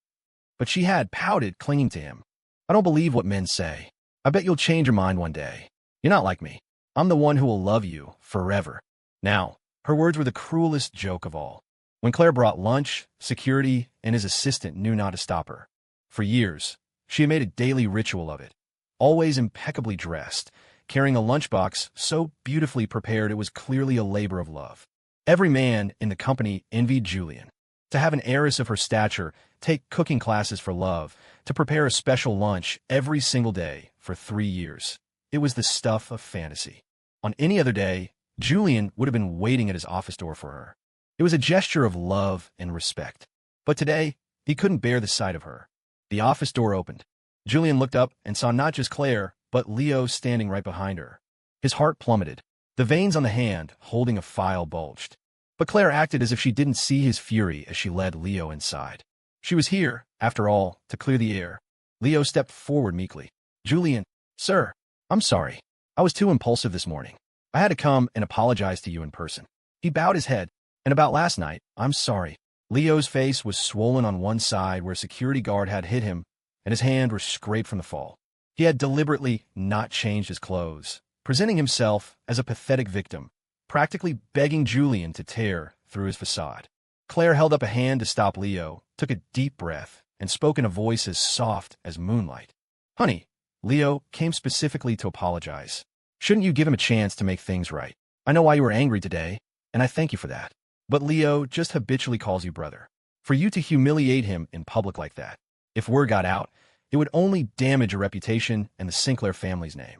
But she had pouted, clinging to him. I don't believe what men say. I bet you'll change your mind one day. You're not like me. I'm the one who will love you forever. Now, her words were the cruelest joke of all. When Claire brought lunch, security and his assistant knew not to stop her. For years, she had made a daily ritual of it. Always impeccably dressed, carrying a lunchbox so beautifully prepared it was clearly a labor of love. Every man in the company envied Julian. To have an heiress of her stature take cooking classes for love, to prepare a special lunch every single day for 3 years. It was the stuff of fantasy. On any other day, Julian would have been waiting at his office door for her. It was a gesture of love and respect. But today, he couldn't bear the sight of her. The office door opened. Julian looked up and saw not just Claire, but Leo standing right behind her. His heart plummeted. The veins on the hand holding a file bulged. But Claire acted as if she didn't see his fury as she led Leo inside. She was here, after all, to clear the air. Leo stepped forward meekly. Julian, sir, I'm sorry. I was too impulsive this morning. I had to come and apologize to you in person. He bowed his head. And about last night, I'm sorry. Leo's face was swollen on one side where a security guard had hit him, and his hand was scraped from the fall. He had deliberately not changed his clothes, presenting himself as a pathetic victim, practically begging Julian to tear through his facade. Claire held up a hand to stop Leo, took a deep breath, and spoke in a voice as soft as moonlight. Honey, Leo came specifically to apologize. Shouldn't you give him a chance to make things right? I know why you were angry today, and I thank you for that. But Leo just habitually calls you brother. For you to humiliate him in public like that, if word got out, it would only damage your reputation and the Sinclair family's name.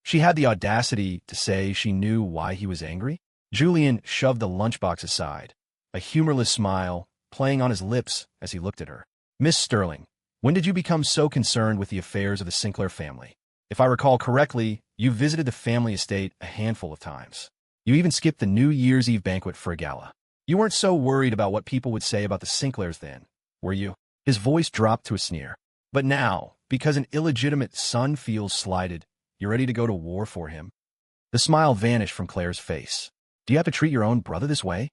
She had the audacity to say she knew why he was angry. Julian shoved the lunchbox aside, a humorless smile playing on his lips as he looked at her. Miss Sterling, when did you become so concerned with the affairs of the Sinclair family? If I recall correctly, you visited the family estate a handful of times. You even skipped the New Year's Eve banquet for a gala. You weren't so worried about what people would say about the Sinclairs then, were you? His voice dropped to a sneer. But now, because an illegitimate son feels slighted, you're ready to go to war for him? The smile vanished from Claire's face. Do you have to treat your own brother this way?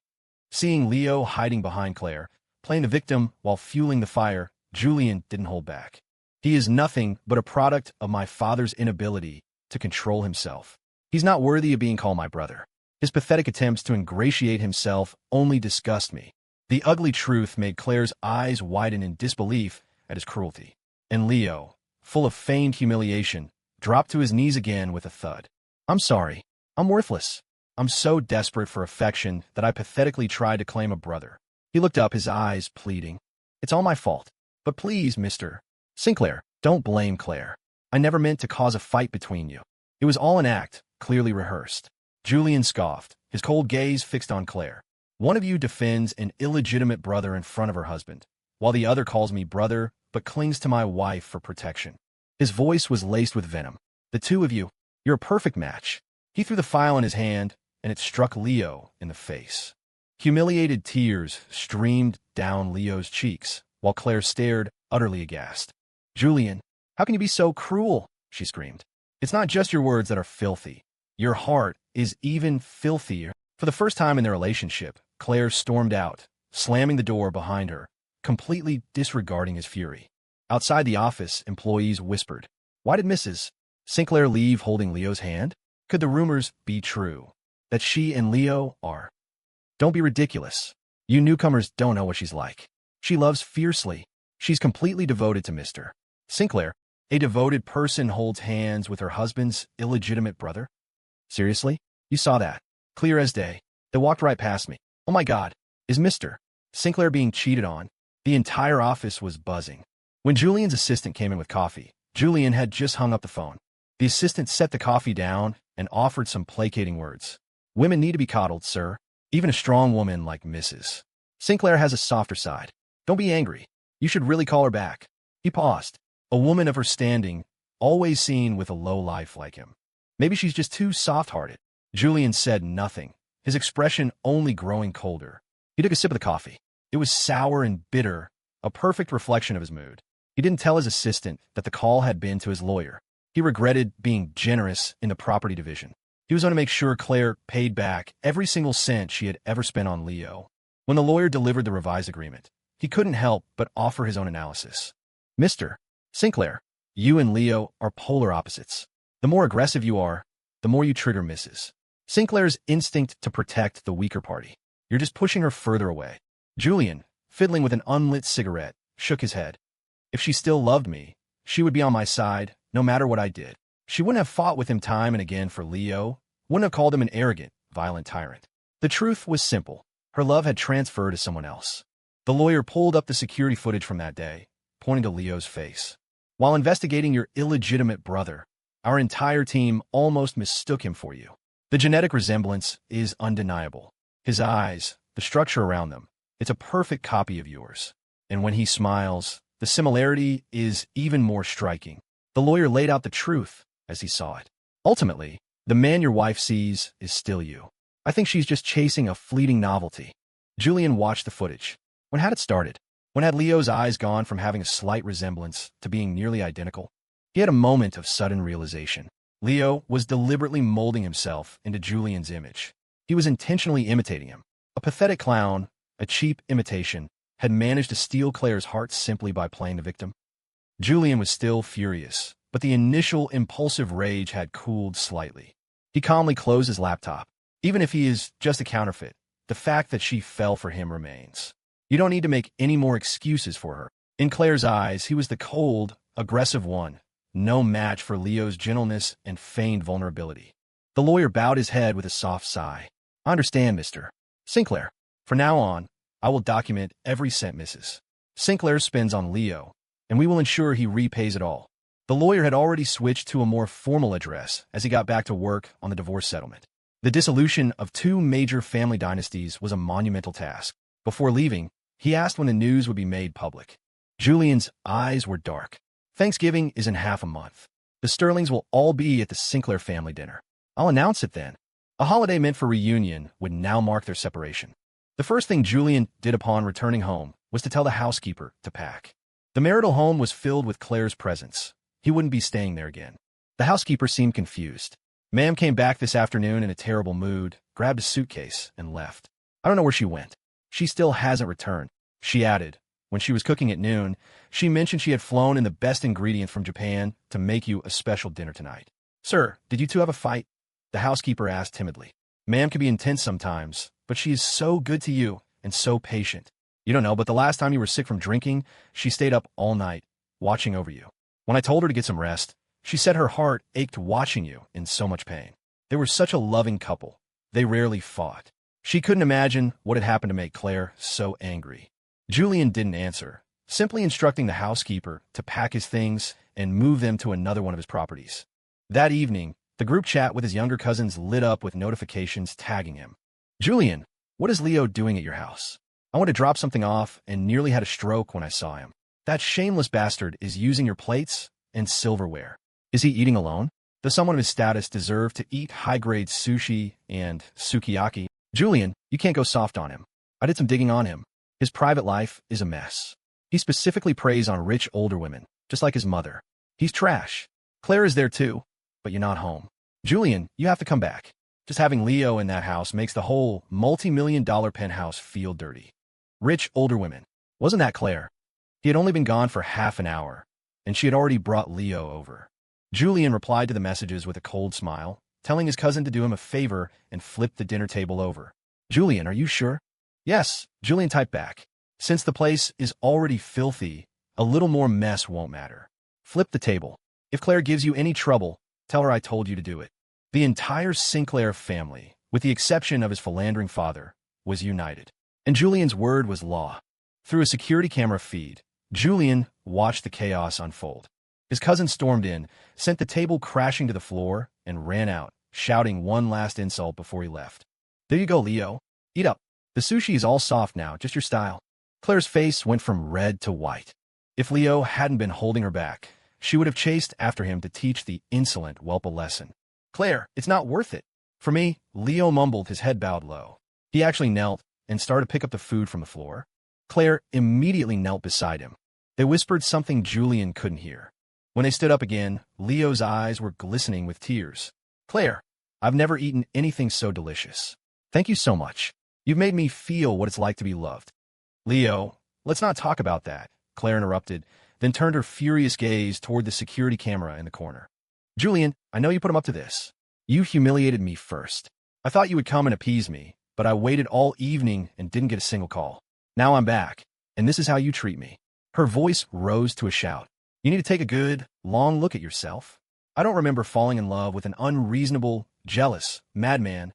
Seeing Leo hiding behind Claire, playing the victim while fueling the fire, Julian didn't hold back. He is nothing but a product of my father's inability to control himself. He's not worthy of being called my brother. His pathetic attempts to ingratiate himself only disgust me. The ugly truth made Claire's eyes widen in disbelief at his cruelty. And Leo, full of feigned humiliation, dropped to his knees again with a thud. I'm sorry. I'm worthless. I'm so desperate for affection that I pathetically tried to claim a brother. He looked up, his eyes pleading. It's all my fault. But please, Mr. Sinclair, don't blame Claire. I never meant to cause a fight between you. It was all an act, clearly rehearsed. Julian scoffed, his cold gaze fixed on Claire. One of you defends an illegitimate brother in front of her husband, while the other calls me brother but clings to my wife for protection. His voice was laced with venom. The two of you, you're a perfect match. He threw the file in his hand, and it struck Leo in the face. Humiliated tears streamed down Leo's cheeks, while Claire stared, utterly aghast. Julian, how can you be so cruel? She screamed. It's not just your words that are filthy. Your heart is even filthier. For the first time in their relationship, Claire stormed out, slamming the door behind her, completely disregarding his fury. Outside the office, employees whispered, Why did Mrs. Sinclair leave holding Leo's hand? Could the rumors be true, that she and Leo are? Don't be ridiculous. You newcomers don't know what she's like. She loves fiercely. She's completely devoted to Mr. Sinclair. A devoted person holds hands with her husband's illegitimate brother? Seriously? You saw that? Clear as day. They walked right past me. Oh my God. Is Mr. Sinclair being cheated on? The entire office was buzzing. When Julian's assistant came in with coffee, Julian had just hung up the phone. The assistant set the coffee down and offered some placating words. Women need to be coddled, sir. Even a strong woman like Mrs. Sinclair has a softer side. Don't be angry. You should really call her back. He paused. A woman of her standing, always seen with a low life like him. Maybe she's just too soft-hearted. Julian said nothing, his expression only growing colder. He took a sip of the coffee. It was sour and bitter, a perfect reflection of his mood. He didn't tell his assistant that the call had been to his lawyer. He regretted being generous in the property division. He was going to make sure Claire paid back every single cent she had ever spent on Leo. When the lawyer delivered the revised agreement, he couldn't help but offer his own analysis. Mr. Sinclair, you and Leo are polar opposites. The more aggressive you are, the more you trigger Mrs. Sinclair's instinct to protect the weaker party. You're just pushing her further away. Julian, fiddling with an unlit cigarette, shook his head. If she still loved me, she would be on my side, no matter what I did. She wouldn't have fought with him time and again for Leo, wouldn't have called him an arrogant, violent tyrant. The truth was simple. Her love had transferred to someone else. The lawyer pulled up the security footage from that day, pointing to Leo's face. While investigating your illegitimate brother, our entire team almost mistook him for you. The genetic resemblance is undeniable. His eyes, the structure around them, it's a perfect copy of yours. And when he smiles, the similarity is even more striking. The lawyer laid out the truth as he saw it. Ultimately, the man your wife sees is still you. I think she's just chasing a fleeting novelty. Julian watched the footage. When had it started? When had Leo's eyes gone from having a slight resemblance to being nearly identical? He had a moment of sudden realization. Leo was deliberately molding himself into Julian's image. He was intentionally imitating him. A pathetic clown, a cheap imitation, had managed to steal Claire's heart simply by playing the victim. Julian was still furious, but the initial impulsive rage had cooled slightly. He calmly closed his laptop. Even if he is just a counterfeit, the fact that she fell for him remains. You don't need to make any more excuses for her. In Claire's eyes, he was the cold, aggressive one, no match for Leo's gentleness and feigned vulnerability. The lawyer bowed his head with a soft sigh. I understand, Mr. Sinclair. From now on, I will document every cent Mrs. Sinclair spends on Leo, and we will ensure he repays it all. The lawyer had already switched to a more formal address as he got back to work on the divorce settlement. The dissolution of two major family dynasties was a monumental task. Before leaving, he asked when the news would be made public. Julian's eyes were dark. Thanksgiving is in half a month. The Sterlings will all be at the Sinclair family dinner. I'll announce it then. A holiday meant for reunion would now mark their separation. The first thing Julian did upon returning home was to tell the housekeeper to pack. The marital home was filled with Claire's presence. He wouldn't be staying there again. The housekeeper seemed confused. Ma'am came back this afternoon in a terrible mood, grabbed a suitcase, and left. I don't know where she went. She still hasn't returned, she added. When she was cooking at noon, she mentioned she had flown in the best ingredients from Japan to make you a special dinner tonight. Sir, did you two have a fight? The housekeeper asked timidly. Ma'am can be intense sometimes, but she is so good to you and so patient. You don't know, but the last time you were sick from drinking, she stayed up all night, watching over you. When I told her to get some rest, she said her heart ached watching you in so much pain. They were such a loving couple. They rarely fought. She couldn't imagine what had happened to make Claire so angry. Julian didn't answer, simply instructing the housekeeper to pack his things and move them to another one of his properties. That evening, the group chat with his younger cousins lit up with notifications tagging him. Julian, what is Leo doing at your house? I went to drop something off and nearly had a stroke when I saw him. That shameless bastard is using your plates and silverware. Is he eating alone? Does someone of his status deserve to eat high-grade sushi and sukiyaki? Julian, you can't go soft on him. I did some digging on him. His private life is a mess. He specifically preys on rich older women, just like his mother. He's trash. Claire is there too, but you're not home. Julian, you have to come back. Just having Leo in that house makes the whole multi-million-dollar penthouse feel dirty. Rich older women. Wasn't that Claire? He had only been gone for half an hour, and she had already brought Leo over. Julian replied to the messages with a cold smile, telling his cousin to do him a favor and flip the dinner table over. Julian, are you sure? Yes, Julian typed back. Since the place is already filthy, a little more mess won't matter. Flip the table. If Claire gives you any trouble, tell her I told you to do it. The entire Sinclair family, with the exception of his philandering father, was united. And Julian's word was law. Through a security camera feed, Julian watched the chaos unfold. His cousin stormed in, sent the table crashing to the floor, and ran out, shouting one last insult before he left. There you go, Leo. Eat up. The sushi is all soft now, just your style. Claire's face went from red to white. If Leo hadn't been holding her back, she would have chased after him to teach the insolent whelp a lesson. Claire, it's not worth it. For me, Leo mumbled, his head bowed low. He actually knelt and started to pick up the food from the floor. Claire immediately knelt beside him. They whispered something Julian couldn't hear. When they stood up again, Leo's eyes were glistening with tears. Claire, I've never eaten anything so delicious. Thank you so much. You've made me feel what it's like to be loved. Leo, let's not talk about that, Claire interrupted, then turned her furious gaze toward the security camera in the corner. Julian, I know you put him up to this. You humiliated me first. I thought you would come and appease me, but I waited all evening and didn't get a single call. Now I'm back, and this is how you treat me. Her voice rose to a shout. You need to take a good, long look at yourself. I don't remember falling in love with an unreasonable, jealous, madman.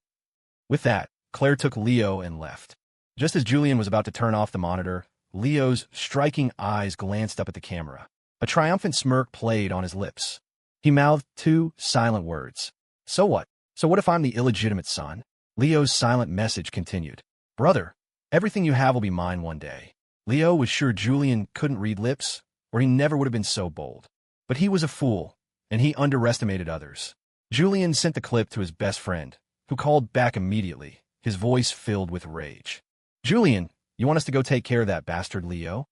With that, Claire took Leo and left. Just as Julian was about to turn off the monitor, Leo's striking eyes glanced up at the camera. A triumphant smirk played on his lips. He mouthed two silent words. So what? So what if I'm the illegitimate son? Leo's silent message continued. Brother, everything you have will be mine one day. Leo was sure Julian couldn't read lips, or he never would have been so bold. But he was a fool, and he underestimated others. Julian sent the clip to his best friend, who called back immediately, his voice filled with rage. Julian, you want us to go take care of that bastard Leo?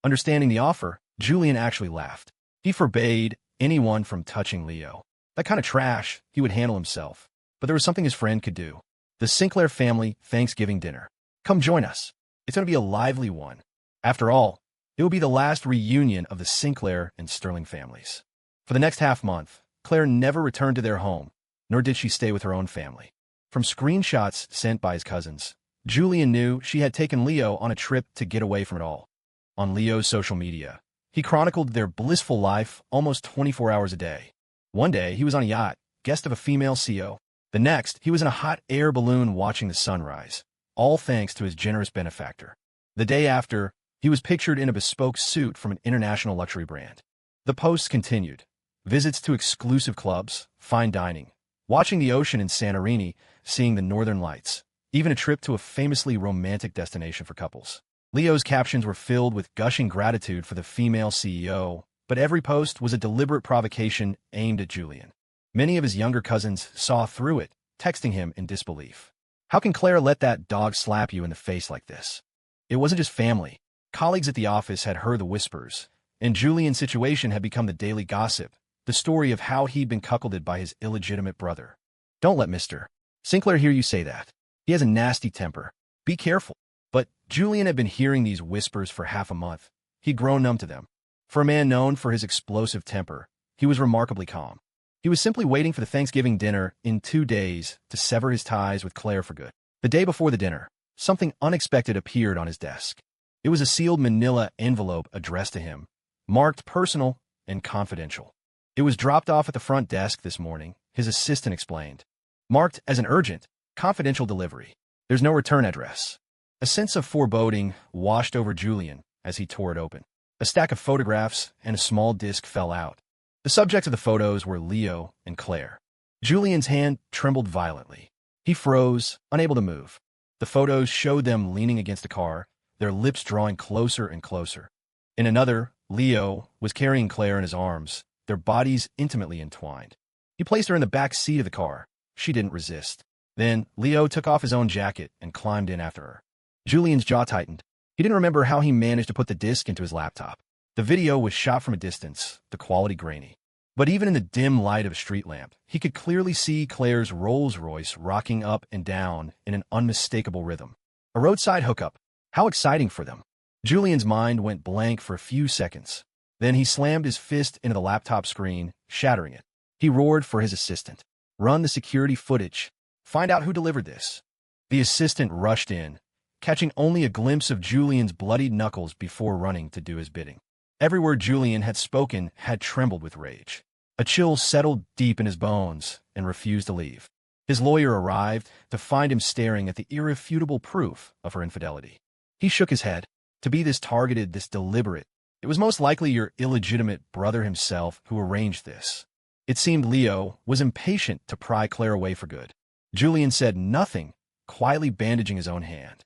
Understanding the offer, Julian actually laughed. He forbade anyone from touching Leo. That kind of trash, he would handle himself. But there was something his friend could do. The Sinclair family Thanksgiving dinner. Come join us. It's going to be a lively one. After all, it will be the last reunion of the Sinclair and Sterling families. For the next half-month, Claire never returned to their home, nor did she stay with her own family. From screenshots sent by his cousins, Julian knew she had taken Leo on a trip to get away from it all. On Leo's social media, he chronicled their blissful life almost 24 hours a day. One day, he was on a yacht, guest of a female CEO. The next, he was in a hot air balloon watching the sunrise, all thanks to his generous benefactor. The day after, he was pictured in a bespoke suit from an international luxury brand. The posts continued. Visits to exclusive clubs, fine dining, watching the ocean in Santorini, seeing the northern lights, even a trip to a famously romantic destination for couples. Leo's captions were filled with gushing gratitude for the female CEO, but every post was a deliberate provocation aimed at Julian. Many of his younger cousins saw through it, texting him in disbelief. How can Claire let that dog slap you in the face like this? It wasn't just family. Colleagues at the office had heard the whispers, and Julian's situation had become the daily gossip, the story of how he'd been cuckolded by his illegitimate brother. Don't let Mr. Sinclair hear you say that. He has a nasty temper. Be careful. But Julian had been hearing these whispers for half a month. He'd grown numb to them. For a man known for his explosive temper, he was remarkably calm. He was simply waiting for the Thanksgiving dinner in 2 days to sever his ties with Claire for good. The day before the dinner, something unexpected appeared on his desk. It was a sealed manila envelope addressed to him, marked personal and confidential. It was dropped off at the front desk this morning, his assistant explained. Marked as an urgent, confidential delivery. There's no return address. A sense of foreboding washed over Julian as he tore it open. A stack of photographs and a small disc fell out. The subjects of the photos were Leo and Claire. Julian's hand trembled violently. He froze, unable to move. The photos showed them leaning against a car, their lips drawing closer and closer. In another, Leo was carrying Claire in his arms, their bodies intimately entwined. He placed her in the back seat of the car. She didn't resist. Then, Leo took off his own jacket and climbed in after her. Julian's jaw tightened. He didn't remember how he managed to put the disc into his laptop. The video was shot from a distance, the quality grainy. But even in the dim light of a street lamp, he could clearly see Claire's Rolls-Royce rocking up and down in an unmistakable rhythm. A roadside hookup. How exciting for them. Julian's mind went blank for a few seconds. Then he slammed his fist into the laptop screen, shattering it. He roared for his assistant. Run the security footage. Find out who delivered this. The assistant rushed in, catching only a glimpse of Julian's bloodied knuckles before running to do his bidding. Every word Julian had spoken had trembled with rage. A chill settled deep in his bones and refused to leave. His lawyer arrived to find him staring at the irrefutable proof of her infidelity. He shook his head. To be this targeted, this deliberate, it was most likely your illegitimate brother himself who arranged this. It seemed Leo was impatient to pry Claire away for good. Julian said nothing, quietly bandaging his own hand.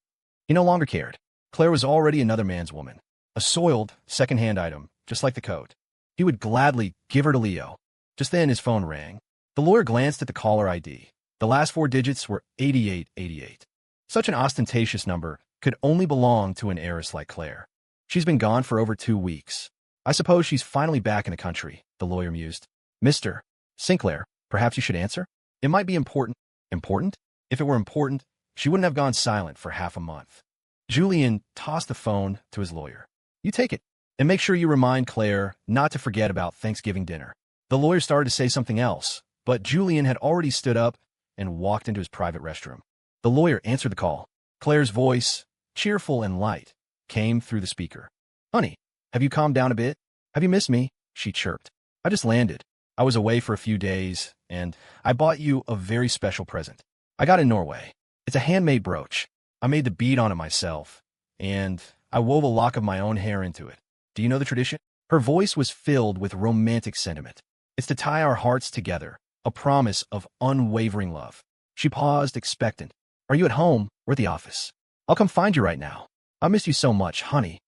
He no longer cared. Claire was already another man's woman, a soiled, second-hand item, just like the coat. He would gladly give her to Leo. Just then his phone rang. The lawyer glanced at the caller ID. The last 4 digits were 8888. Such an ostentatious number could only belong to an heiress like Claire. She's been gone for over 2 weeks. I suppose she's finally back in the country, the lawyer mused. Mr. Sinclair, perhaps you should answer? It might be important. Important? If it were important, she wouldn't have gone silent for half a month. Julian tossed the phone to his lawyer. You take it, and make sure you remind Claire not to forget about Thanksgiving dinner. The lawyer started to say something else, but Julian had already stood up and walked into his private restroom. The lawyer answered the call. Claire's voice, cheerful and light, came through the speaker. Honey, have you calmed down a bit? Have you missed me? She chirped. I just landed. I was away for a few days, and I bought you a very special present. I got in Norway. It's a handmade brooch. I made the bead on it myself, and I wove a lock of my own hair into it. Do you know the tradition? Her voice was filled with romantic sentiment. It's to tie our hearts together, a promise of unwavering love. She paused, expectant. Are you at home or at the office? I'll come find you right now. I miss you so much, honey.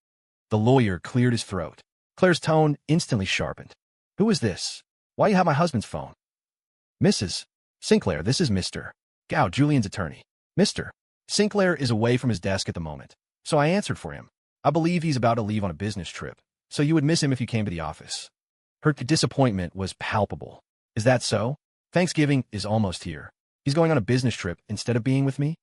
The lawyer cleared his throat. Claire's tone instantly sharpened. Who is this? Why you have my husband's phone? Mrs. Sinclair, this is Mr. Gow, Julian's attorney. Mr. Sinclair is away from his desk at the moment, so I answered for him. I believe he's about to leave on a business trip, so you would miss him if you came to the office. Her disappointment was palpable. Is that so? Thanksgiving is almost here. He's going on a business trip instead of being with me?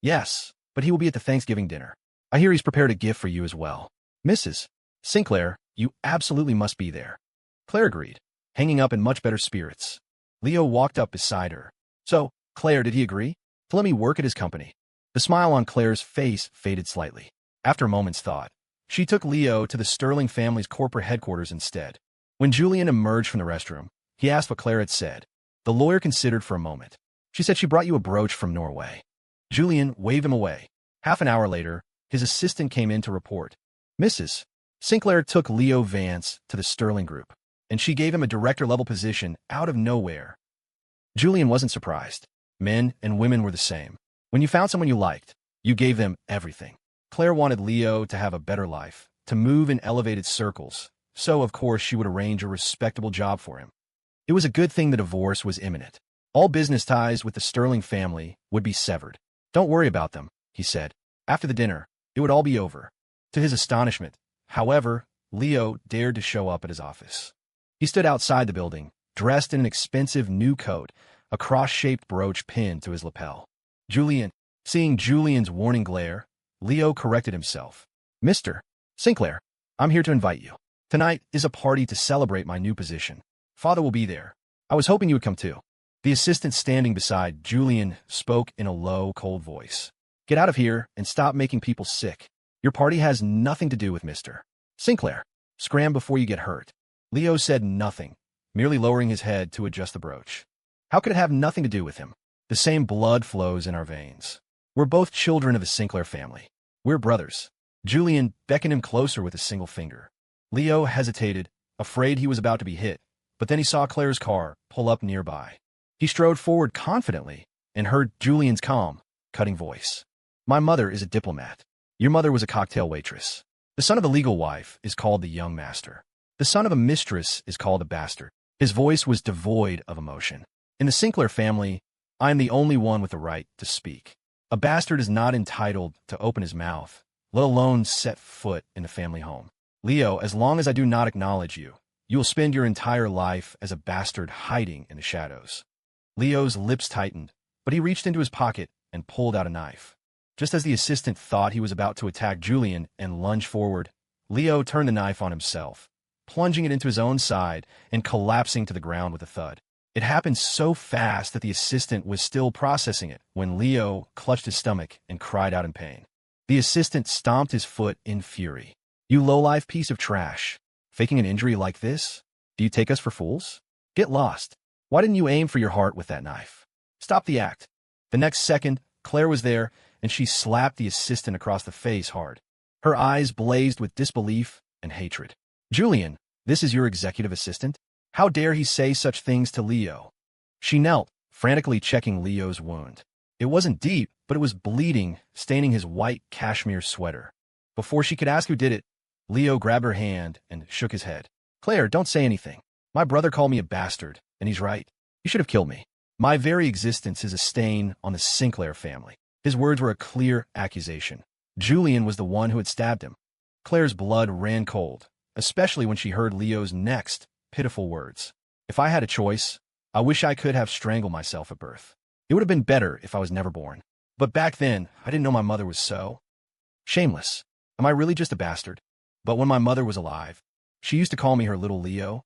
Yes, but he will be at the Thanksgiving dinner. I hear he's prepared a gift for you as well. Mrs. Sinclair, you absolutely must be there. Claire agreed, hanging up in much better spirits. Leo walked up beside her. So, Claire, did he agree to let me work at his company? The smile on Claire's face faded slightly. After a moment's thought, she took Leo to the Sterling family's corporate headquarters instead. When Julian emerged from the restroom, he asked what Claire had said. The lawyer considered for a moment. She said she brought you a brooch from Norway. Julian waved him away. Half an hour later, his assistant came in to report. Mrs. Sinclair took Leo Vance to the Sterling Group, and she gave him a director-level position out of nowhere. Julian wasn't surprised. Men and women were the same. When you found someone you liked, you gave them everything. Claire wanted Leo to have a better life, to move in elevated circles, so of course she would arrange a respectable job for him. It was a good thing the divorce was imminent. All business ties with the Sterling family would be severed. Don't worry about them, he said. After the dinner, it would all be over. To his astonishment, however, Leo dared to show up at his office. He stood outside the building, dressed in an expensive new coat, a cross-shaped brooch pinned to his lapel. Seeing Julian's warning glare, Leo corrected himself. Mr. Sinclair, I'm here to invite you. Tonight is a party to celebrate my new position. Father will be there. I was hoping you would come too. The assistant standing beside Julian spoke in a low, cold voice. Get out of here and stop making people sick. Your party has nothing to do with Mr. Sinclair. Scram before you get hurt. Leo said nothing, merely lowering his head to adjust the brooch. How could it have nothing to do with him? The same blood flows in our veins. We're both children of the Sinclair family. We're brothers. Julian beckoned him closer with a single finger. Leo hesitated, afraid he was about to be hit, but then he saw Claire's car pull up nearby. He strode forward confidently and heard Julian's calm, cutting voice. My mother is a diplomat. Your mother was a cocktail waitress. The son of a legal wife is called the young master. The son of a mistress is called a bastard. His voice was devoid of emotion. In the Sinclair family, I am the only one with the right to speak. A bastard is not entitled to open his mouth, let alone set foot in the family home. Leo, as long as I do not acknowledge you, you will spend your entire life as a bastard hiding in the shadows. Leo's lips tightened, but he reached into his pocket and pulled out a knife. Just as the assistant thought he was about to attack Julian and lunge forward, Leo turned the knife on himself, plunging it into his own side and collapsing to the ground with a thud. It happened so fast that the assistant was still processing it when Leo clutched his stomach and cried out in pain. The assistant stomped his foot in fury. You low-life piece of trash. Faking an injury like this? Do you take us for fools? Get lost. Why didn't you aim for your heart with that knife? Stop the act. The next second, Claire was there, and she slapped the assistant across the face hard. Her eyes blazed with disbelief and hatred. Julian, this is your executive assistant? How dare he say such things to Leo? She knelt, frantically checking Leo's wound. It wasn't deep, but it was bleeding, staining his white cashmere sweater. Before she could ask who did it, Leo grabbed her hand and shook his head. Claire, don't say anything. My brother called me a bastard, and he's right. He should have killed me. My very existence is a stain on the Sinclair family. His words were a clear accusation. Julian was the one who had stabbed him. Claire's blood ran cold, especially when she heard Leo's next pitiful words. If I had a choice, I wish I could have strangled myself at birth. It would have been better if I was never born. But back then, I didn't know my mother was so shameless. Am I really just a bastard? But when my mother was alive, she used to call me her little Leo.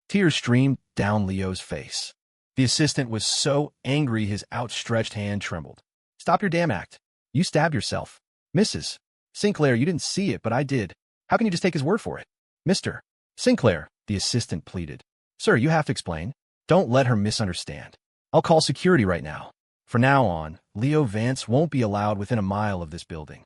Tears streamed down Leo's face. The assistant was so angry his outstretched hand trembled. Stop your damn act. You stabbed yourself. Mrs. Sinclair, you didn't see it, but I did. How can you just take his word for it? Mr. Sinclair, the assistant pleaded. Sir, you have to explain. Don't let her misunderstand. I'll call security right now. From now on, Leo Vance won't be allowed within a mile of this building.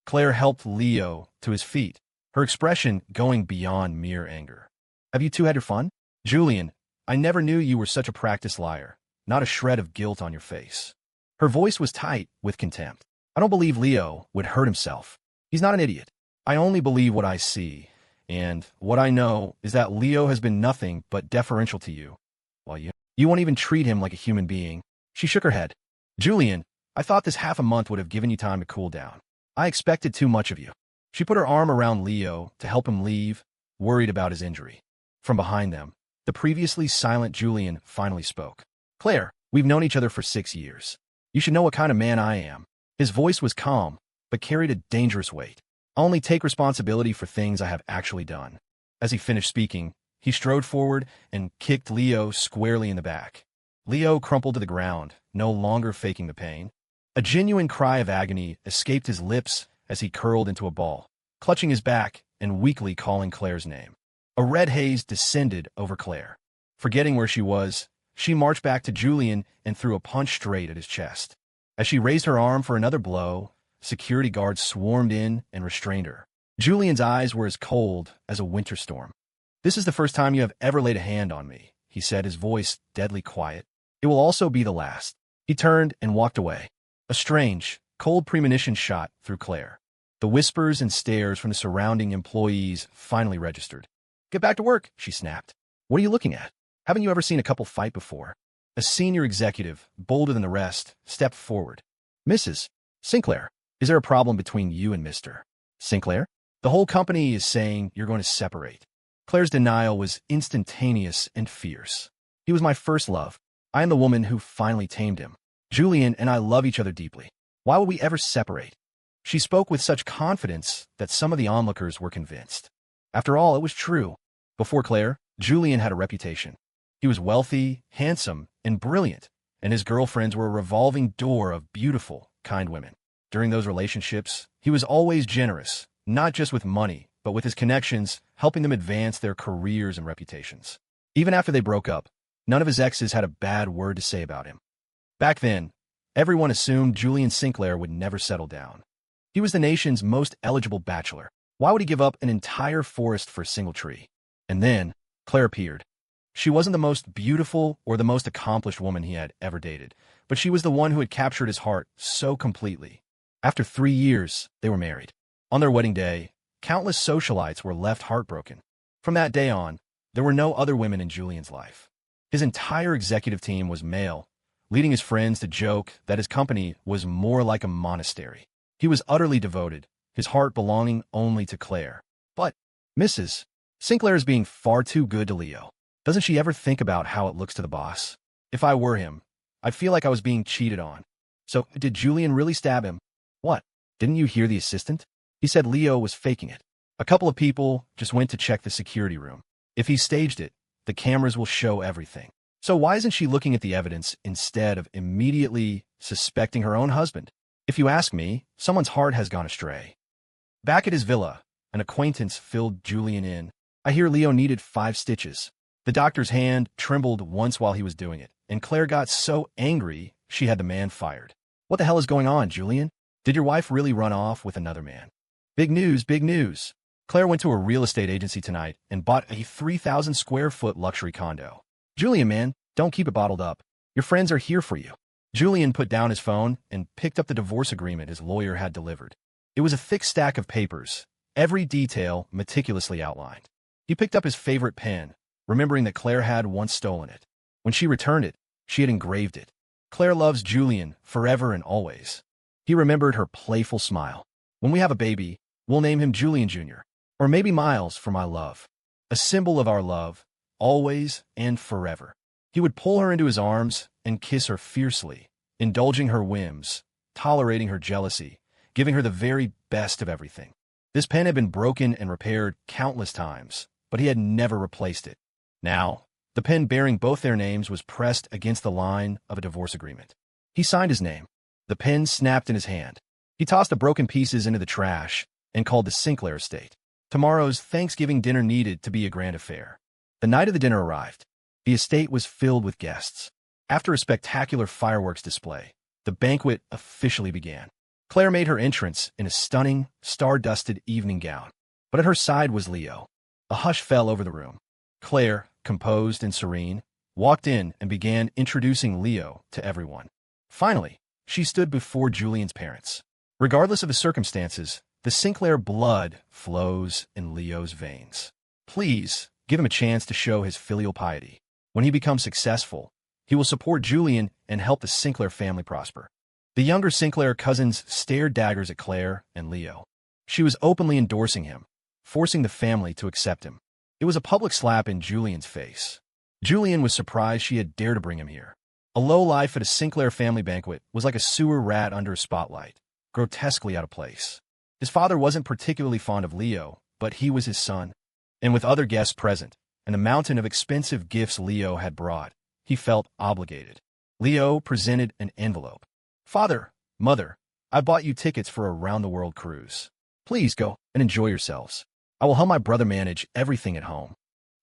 Claire helped Leo to his feet, her expression going beyond mere anger. Have you two had your fun? Julian, I never knew you were such a practiced liar, not a shred of guilt on your face. Her voice was tight with contempt. I don't believe Leo would hurt himself. He's not an idiot. I only believe what I see, and what I know is that Leo has been nothing but deferential to you. While you won't even treat him like a human being. She shook her head. Julian, I thought this half a month would have given you time to cool down. I expected too much of you. She put her arm around Leo to help him leave, worried about his injury. From behind them, the previously silent Julian finally spoke. Claire, we've known each other for 6 years. You should know what kind of man I am. His voice was calm, but carried a dangerous weight. I only take responsibility for things I have actually done. As he finished speaking, he strode forward and kicked Leo squarely in the back. Leo crumpled to the ground, no longer faking the pain. A genuine cry of agony escaped his lips as he curled into a ball, clutching his back and weakly calling Claire's name. A red haze descended over Claire. Forgetting where she was, she marched back to Julian and threw a punch straight at his chest. As she raised her arm for another blow, security guards swarmed in and restrained her. Julian's eyes were as cold as a winter storm. This is the first time you have ever laid a hand on me, he said, his voice deadly quiet. It will also be the last. He turned and walked away. A strange, cold premonition shot through Claire. The whispers and stares from the surrounding employees finally registered. Get back to work, she snapped. What are you looking at? Haven't you ever seen a couple fight before? A senior executive, bolder than the rest, stepped forward. Mrs. Sinclair, is there a problem between you and Mr. Sinclair? The whole company is saying you're going to separate. Claire's denial was instantaneous and fierce. He was my first love. I am the woman who finally tamed him. Julian and I love each other deeply. Why would we ever separate? She spoke with such confidence that some of the onlookers were convinced. After all, it was true. Before Claire, Julian had a reputation. He was wealthy, handsome, and brilliant, and his girlfriends were a revolving door of beautiful, kind women. During those relationships, he was always generous, not just with money, but with his connections, helping them advance their careers and reputations. Even after they broke up, none of his exes had a bad word to say about him. Back then, everyone assumed Julian Sinclair would never settle down. He was the nation's most eligible bachelor. Why would he give up an entire forest for a single tree? And then, Claire appeared. She wasn't the most beautiful or the most accomplished woman he had ever dated, but she was the one who had captured his heart so completely. After 3 years, they were married. On their wedding day, countless socialites were left heartbroken. From that day on, there were no other women in Julian's life. His entire executive team was male, leading his friends to joke that his company was more like a monastery. He was utterly devoted, his heart belonging only to Claire. But Mrs. Sinclair is being far too good to Leo. Doesn't she ever think about how it looks to the boss? If I were him, I'd feel like I was being cheated on. So, did Julian really stab him? What? Didn't you hear the assistant? He said Leo was faking it. A couple of people just went to check the security room. If he staged it, the cameras will show everything. So why isn't she looking at the evidence instead of immediately suspecting her own husband? If you ask me, someone's heart has gone astray. Back at his villa, an acquaintance filled Julian in. I hear Leo needed 5 stitches. The doctor's hand trembled once while he was doing it, and Claire got so angry she had the man fired. What the hell is going on, Julian? Did your wife really run off with another man? Big news, big news. Claire went to a real estate agency tonight and bought a 3,000 square foot luxury condo. Julian, man, don't keep it bottled up. Your friends are here for you. Julian put down his phone and picked up the divorce agreement his lawyer had delivered. It was a thick stack of papers, every detail meticulously outlined. He picked up his favorite pen, remembering that Claire had once stolen it. When she returned it, she had engraved it. Claire loves Julian forever and always. He remembered her playful smile. When we have a baby, we'll name him Julian Jr., or maybe Miles for my love. A symbol of our love, always and forever. He would pull her into his arms and kiss her fiercely, indulging her whims, tolerating her jealousy, giving her the very best of everything. This pen had been broken and repaired countless times, but he had never replaced it. Now, the pen bearing both their names was pressed against the line of a divorce agreement. He signed his name. The pen snapped in his hand. He tossed the broken pieces into the trash and called the Sinclair estate. Tomorrow's Thanksgiving dinner needed to be a grand affair. The night of the dinner arrived. The estate was filled with guests. After a spectacular fireworks display, the banquet officially began. Claire made her entrance in a stunning, star-dusted evening gown, but at her side was Leo. A hush fell over the room. Claire, composed and serene, walked in and began introducing Leo to everyone. Finally, she stood before Julian's parents. Regardless of the circumstances, the Sinclair blood flows in Leo's veins. Please give him a chance to show his filial piety. When he becomes successful, he will support Julian and help the Sinclair family prosper. The younger Sinclair cousins stared daggers at Claire and Leo. She was openly endorsing him, forcing the family to accept him. It was a public slap in Julian's face. Julian was surprised she had dared to bring him here. A lowlife at a Sinclair family banquet was like a sewer rat under a spotlight, grotesquely out of place. His father wasn't particularly fond of Leo, but he was his son. And with other guests present, and the mountain of expensive gifts Leo had brought, he felt obligated. Leo presented an envelope. "Father, Mother, I bought you tickets for a round-the-world cruise. Please go and enjoy yourselves. I will help my brother manage everything at home."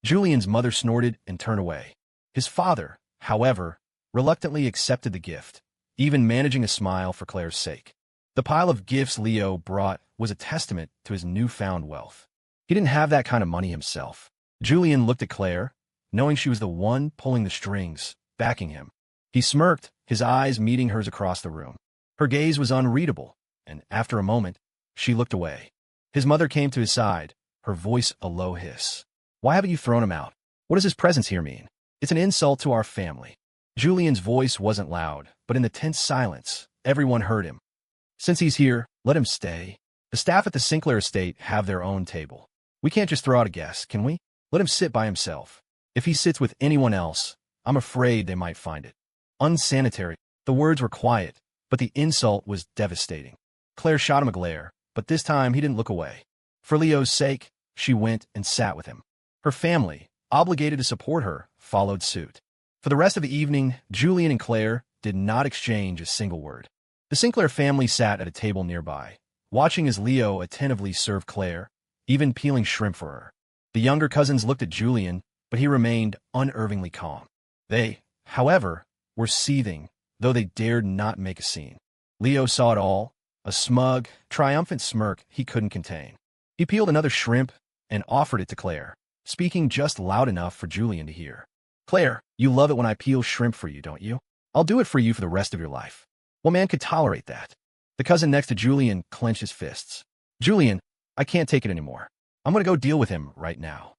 Julian's mother snorted and turned away. His father, however, reluctantly accepted the gift, even managing a smile for Claire's sake. The pile of gifts Leo brought was a testament to his newfound wealth. He didn't have that kind of money himself. Julian looked at Claire, knowing she was the one pulling the strings, backing him. He smirked, his eyes meeting hers across the room. Her gaze was unreadable, and after a moment, she looked away. His mother came to his side, her voice a low hiss. "Why haven't you thrown him out? What does his presence here mean? It's an insult to our family." Julian's voice wasn't loud, but in the tense silence, everyone heard him. "Since he's here, let him stay. The staff at the Sinclair estate have their own table. We can't just throw out a guest, can we? Let him sit by himself. If he sits with anyone else, I'm afraid they might find it unsanitary." The words were quiet, but the insult was devastating. Claire shot him a glare, but this time he didn't look away. For Leo's sake, she went and sat with him. Her family, obligated to support her, followed suit. For the rest of the evening, Julian and Claire did not exchange a single word. The Sinclair family sat at a table nearby, watching as Leo attentively served Claire, even peeling shrimp for her. The younger cousins looked at Julian, but he remained unervingly calm. They, however, were seething, though they dared not make a scene. Leo saw it all, a smug, triumphant smirk he couldn't contain. He peeled another shrimp and offered it to Claire, speaking just loud enough for Julian to hear. "Claire, you love it when I peel shrimp for you, don't you? I'll do it for you for the rest of your life. What man could tolerate that?" The cousin next to Julian clenched his fists. "Julian, I can't take it anymore. I'm going to go deal with him right now."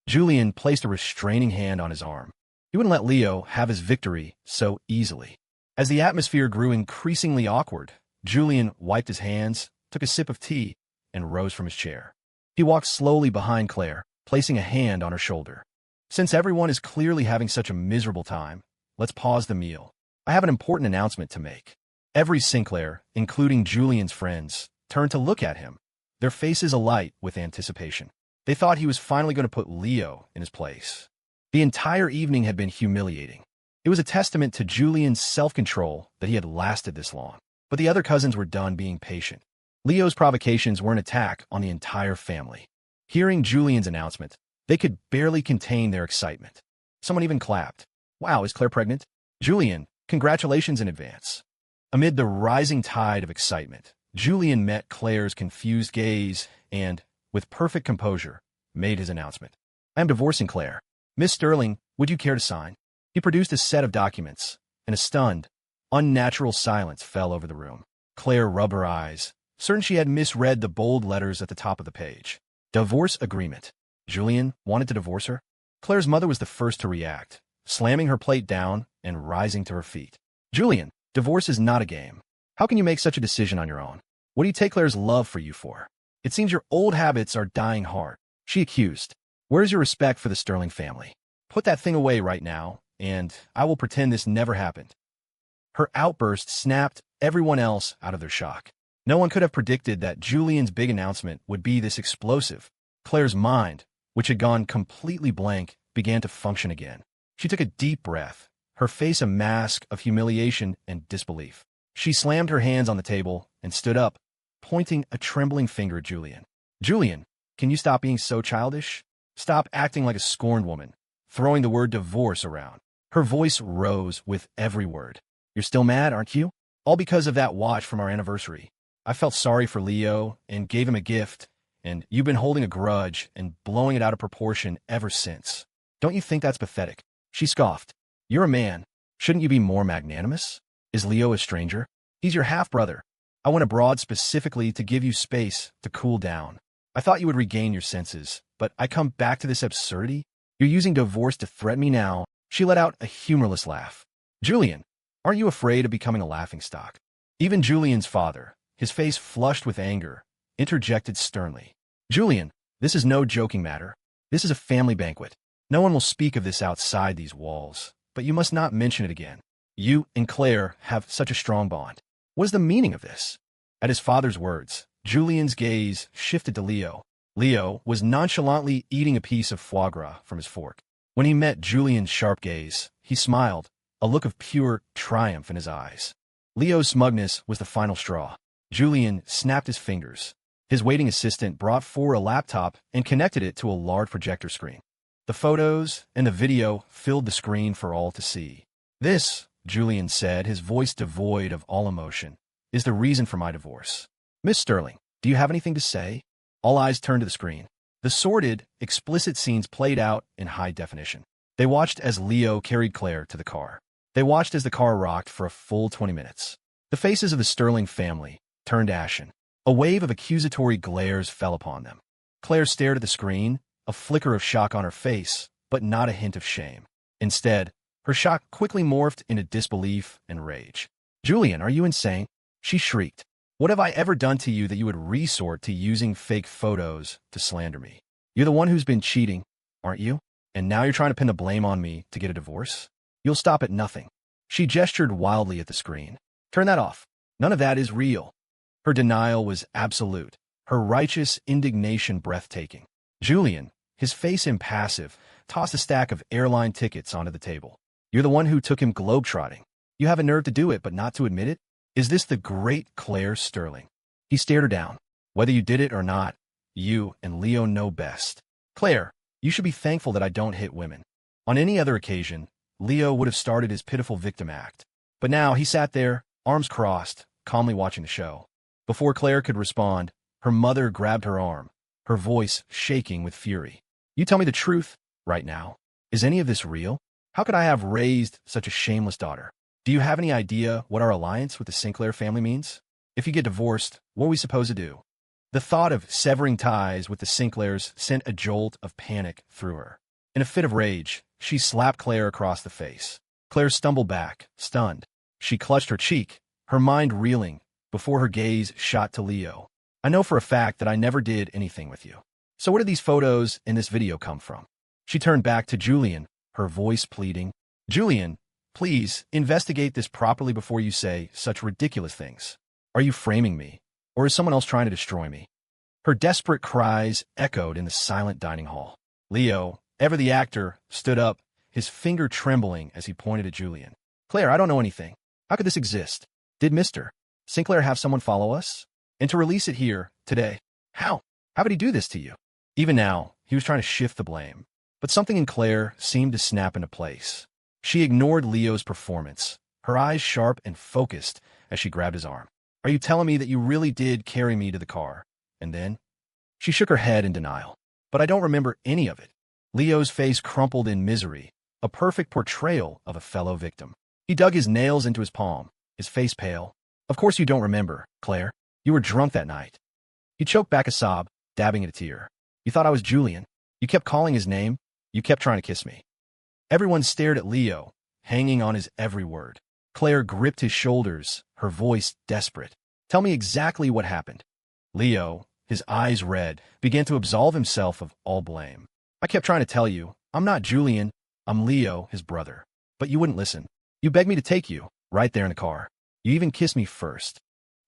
Julian placed a restraining hand on his arm. He wouldn't let Leo have his victory so easily. As the atmosphere grew increasingly awkward, Julian wiped his hands, took a sip of tea, and rose from his chair. He walked slowly behind Claire, placing a hand on her shoulder. "Since everyone is clearly having such a miserable time, let's pause the meal. I have an important announcement to make." Every Sinclair, including Julian's friends, turned to look at him, their faces alight with anticipation. They thought he was finally going to put Leo in his place. The entire evening had been humiliating. It was a testament to Julian's self-control that he had lasted this long. But the other cousins were done being patient. Leo's provocations were an attack on the entire family. Hearing Julian's announcement, they could barely contain their excitement. Someone even clapped. "Wow, is Claire pregnant? Julian, congratulations in advance." Amid the rising tide of excitement, Julian met Claire's confused gaze and, with perfect composure, made his announcement. "I am divorcing Claire. Miss Sterling, would you care to sign?" He produced a set of documents, and a stunned, unnatural silence fell over the room. Claire rubbed her eyes, certain she had misread the bold letters at the top of the page. Divorce agreement. Julian wanted to divorce her? Claire's mother was the first to react, slamming her plate down and rising to her feet. "Julian, divorce is not a game. How can you make such a decision on your own? What do you take Claire's love for you for? It seems your old habits are dying hard," she accused. "Where's your respect for the Sterling family? Put that thing away right now, and I will pretend this never happened." Her outburst snapped everyone else out of their shock. No one could have predicted that Julian's big announcement would be this explosive. Claire's mind, which had gone completely blank, began to function again. She took a deep breath, her face a mask of humiliation and disbelief. She slammed her hands on the table and stood up, pointing a trembling finger at Julian. "Julian, can you stop being so childish? Stop acting like a scorned woman. throwing the word divorce around. Her voice rose with every word. You're still mad, aren't you? All because of that watch from our anniversary. I felt sorry for Leo and gave him a gift, and you've been holding a grudge and blowing it out of proportion ever since. Don't you think that's pathetic? She scoffed. You're a man. Shouldn't you be more magnanimous? Is Leo a stranger? He's your half-brother. I went abroad specifically to give you space to cool down. I thought you would regain your senses, but I come back to this absurdity? You're using divorce to threaten me now. She let out a humorless laugh. Julian, aren't you afraid of becoming a laughingstock? Even Julian's father, his face flushed with anger, interjected sternly. Julian, this is no joking matter. This is a family banquet. No one will speak of this outside these walls, but you must not mention it again. You and Claire have such a strong bond. What is the meaning of this? At his father's words, Julian's gaze shifted to Leo. Leo was nonchalantly eating a piece of foie gras from his fork. When he met Julian's sharp gaze, he smiled, a look of pure triumph in his eyes. Leo's smugness was the final straw. Julian snapped his fingers. His waiting assistant brought forward a laptop and connected it to a large projector screen. The photos and the video filled the screen for all to see. This, Julian said, his voice devoid of all emotion, is the reason for my divorce. Miss Sterling, do you have anything to say? All eyes turned to the screen. The sordid, explicit scenes played out in high definition. They watched as Leo carried Claire to the car. They watched as the car rocked for a full 20 minutes. The faces of the Sterling family turned ashen. A wave of accusatory glares fell upon them. Claire stared at the screen, a flicker of shock on her face, but not a hint of shame. Instead, her shock quickly morphed into disbelief and rage. Julian, are you insane? She shrieked. What have I ever done to you that you would resort to using fake photos to slander me? You're the one who's been cheating, aren't you? And now you're trying to pin the blame on me to get a divorce? You'll stop at nothing. She gestured wildly at the screen. Turn that off. None of that is real. Her denial was absolute, her righteous indignation breathtaking. Julian, his face impassive, tossed a stack of airline tickets onto the table. You're the one who took him globetrotting. You have a nerve to do it, but not to admit it? Is this the great Claire Sterling? He stared her down. Whether you did it or not, you and Leo know best. Claire, you should be thankful that I don't hit women. On any other occasion, Leo would have started his pitiful victim act. But now he sat there, arms crossed, calmly watching the show. Before Claire could respond, her mother grabbed her arm, her voice shaking with fury. You tell me the truth, right now. Is any of this real? How could I have raised such a shameless daughter? Do you have any idea what our alliance with the Sinclair family means? If you get divorced, what are we supposed to do? The thought of severing ties with the Sinclairs sent a jolt of panic through her. In a fit of rage, she slapped Claire across the face. Claire stumbled back, stunned. She clutched her cheek, her mind reeling, before her gaze shot to Leo. I know for a fact that I never did anything with you. So where did these photos in this video come from? She turned back to Julian, her voice pleading. Julian, please investigate this properly before you say such ridiculous things. Are you framing me? Or is someone else trying to destroy me? Her desperate cries echoed in the silent dining hall. Leo, ever the actor, stood up, his finger trembling as he pointed at Julian. Claire, I don't know anything. How could this exist? Did Mr. Sinclair have someone follow us? And to release it here, today? How? How could he do this to you? Even now, he was trying to shift the blame. But something in Claire seemed to snap into place. She ignored Leo's performance, her eyes sharp and focused as she grabbed his arm. Are you telling me that you really did carry me to the car? And then? She shook her head in denial. But I don't remember any of it. Leo's face crumpled in misery, a perfect portrayal of a fellow victim. He dug his nails into his palm, his face pale. Of course you don't remember, Claire. You were drunk that night. He choked back a sob, dabbing at a tear. You thought I was Julian. You kept calling his name. You kept trying to kiss me. Everyone stared at Leo, hanging on his every word. Claire gripped his shoulders, her voice desperate. Tell me exactly what happened. Leo, his eyes red, began to absolve himself of all blame. I kept trying to tell you, I'm not Julian, I'm Leo, his brother. But you wouldn't listen. You begged me to take you, right there in the car. You even kissed me first.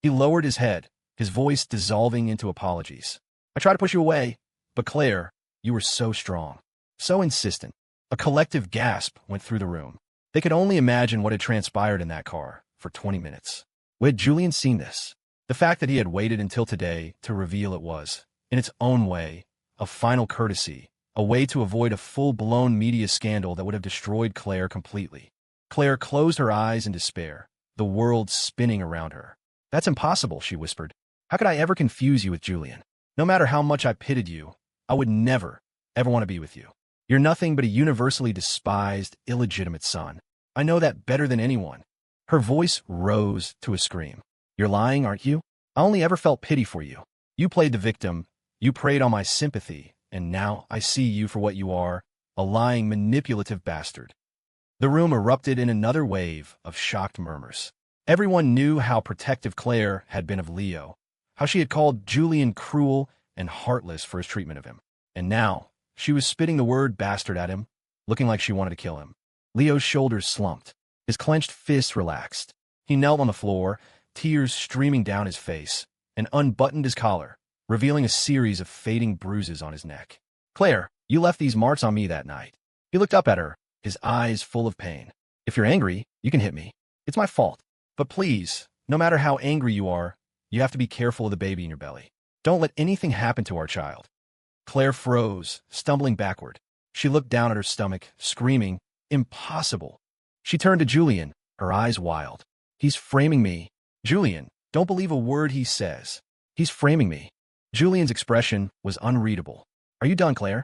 He lowered his head, his voice dissolving into apologies. I tried to push you away, but Claire, you were so strong, so insistent. A collective gasp went through the room. They could only imagine what had transpired in that car for 20 minutes. Had Julian seen this? The fact that he had waited until today to reveal it was, in its own way, a final courtesy a way to avoid a full-blown media scandal that would have destroyed Claire completely. Claire closed her eyes in despair, the world spinning around her. "That's impossible," she whispered. "How could I ever confuse you with Julian? No matter how much I pitied you, I would never, ever want to be with you. You're nothing but a universally despised, illegitimate son. I know that better than anyone." Her voice rose to a scream. "You're lying, aren't you? I only ever felt pity for you. You played the victim, you preyed on my sympathy, and now I see you for what you are, a lying, manipulative bastard." The room erupted in another wave of shocked murmurs. Everyone knew how protective Claire had been of Leo, how she had called Julian cruel and heartless for his treatment of him. And now, she was spitting the word bastard at him, looking like she wanted to kill him. Leo's shoulders slumped. His clenched fists relaxed. He knelt on the floor, tears streaming down his face, and unbuttoned his collar, revealing a series of fading bruises on his neck. "Claire, you left these marks on me that night." He looked up at her, his eyes full of pain. "If you're angry, you can hit me. It's my fault. But please, no matter how angry you are, you have to be careful of the baby in your belly. Don't let anything happen to our child." Claire froze, stumbling backward. She looked down at her stomach, screaming, "Impossible." She turned to Julian, her eyes wild. "He's framing me." "Julian, don't believe a word he says. He's framing me." Julian's expression was unreadable. "Are you done, Claire?"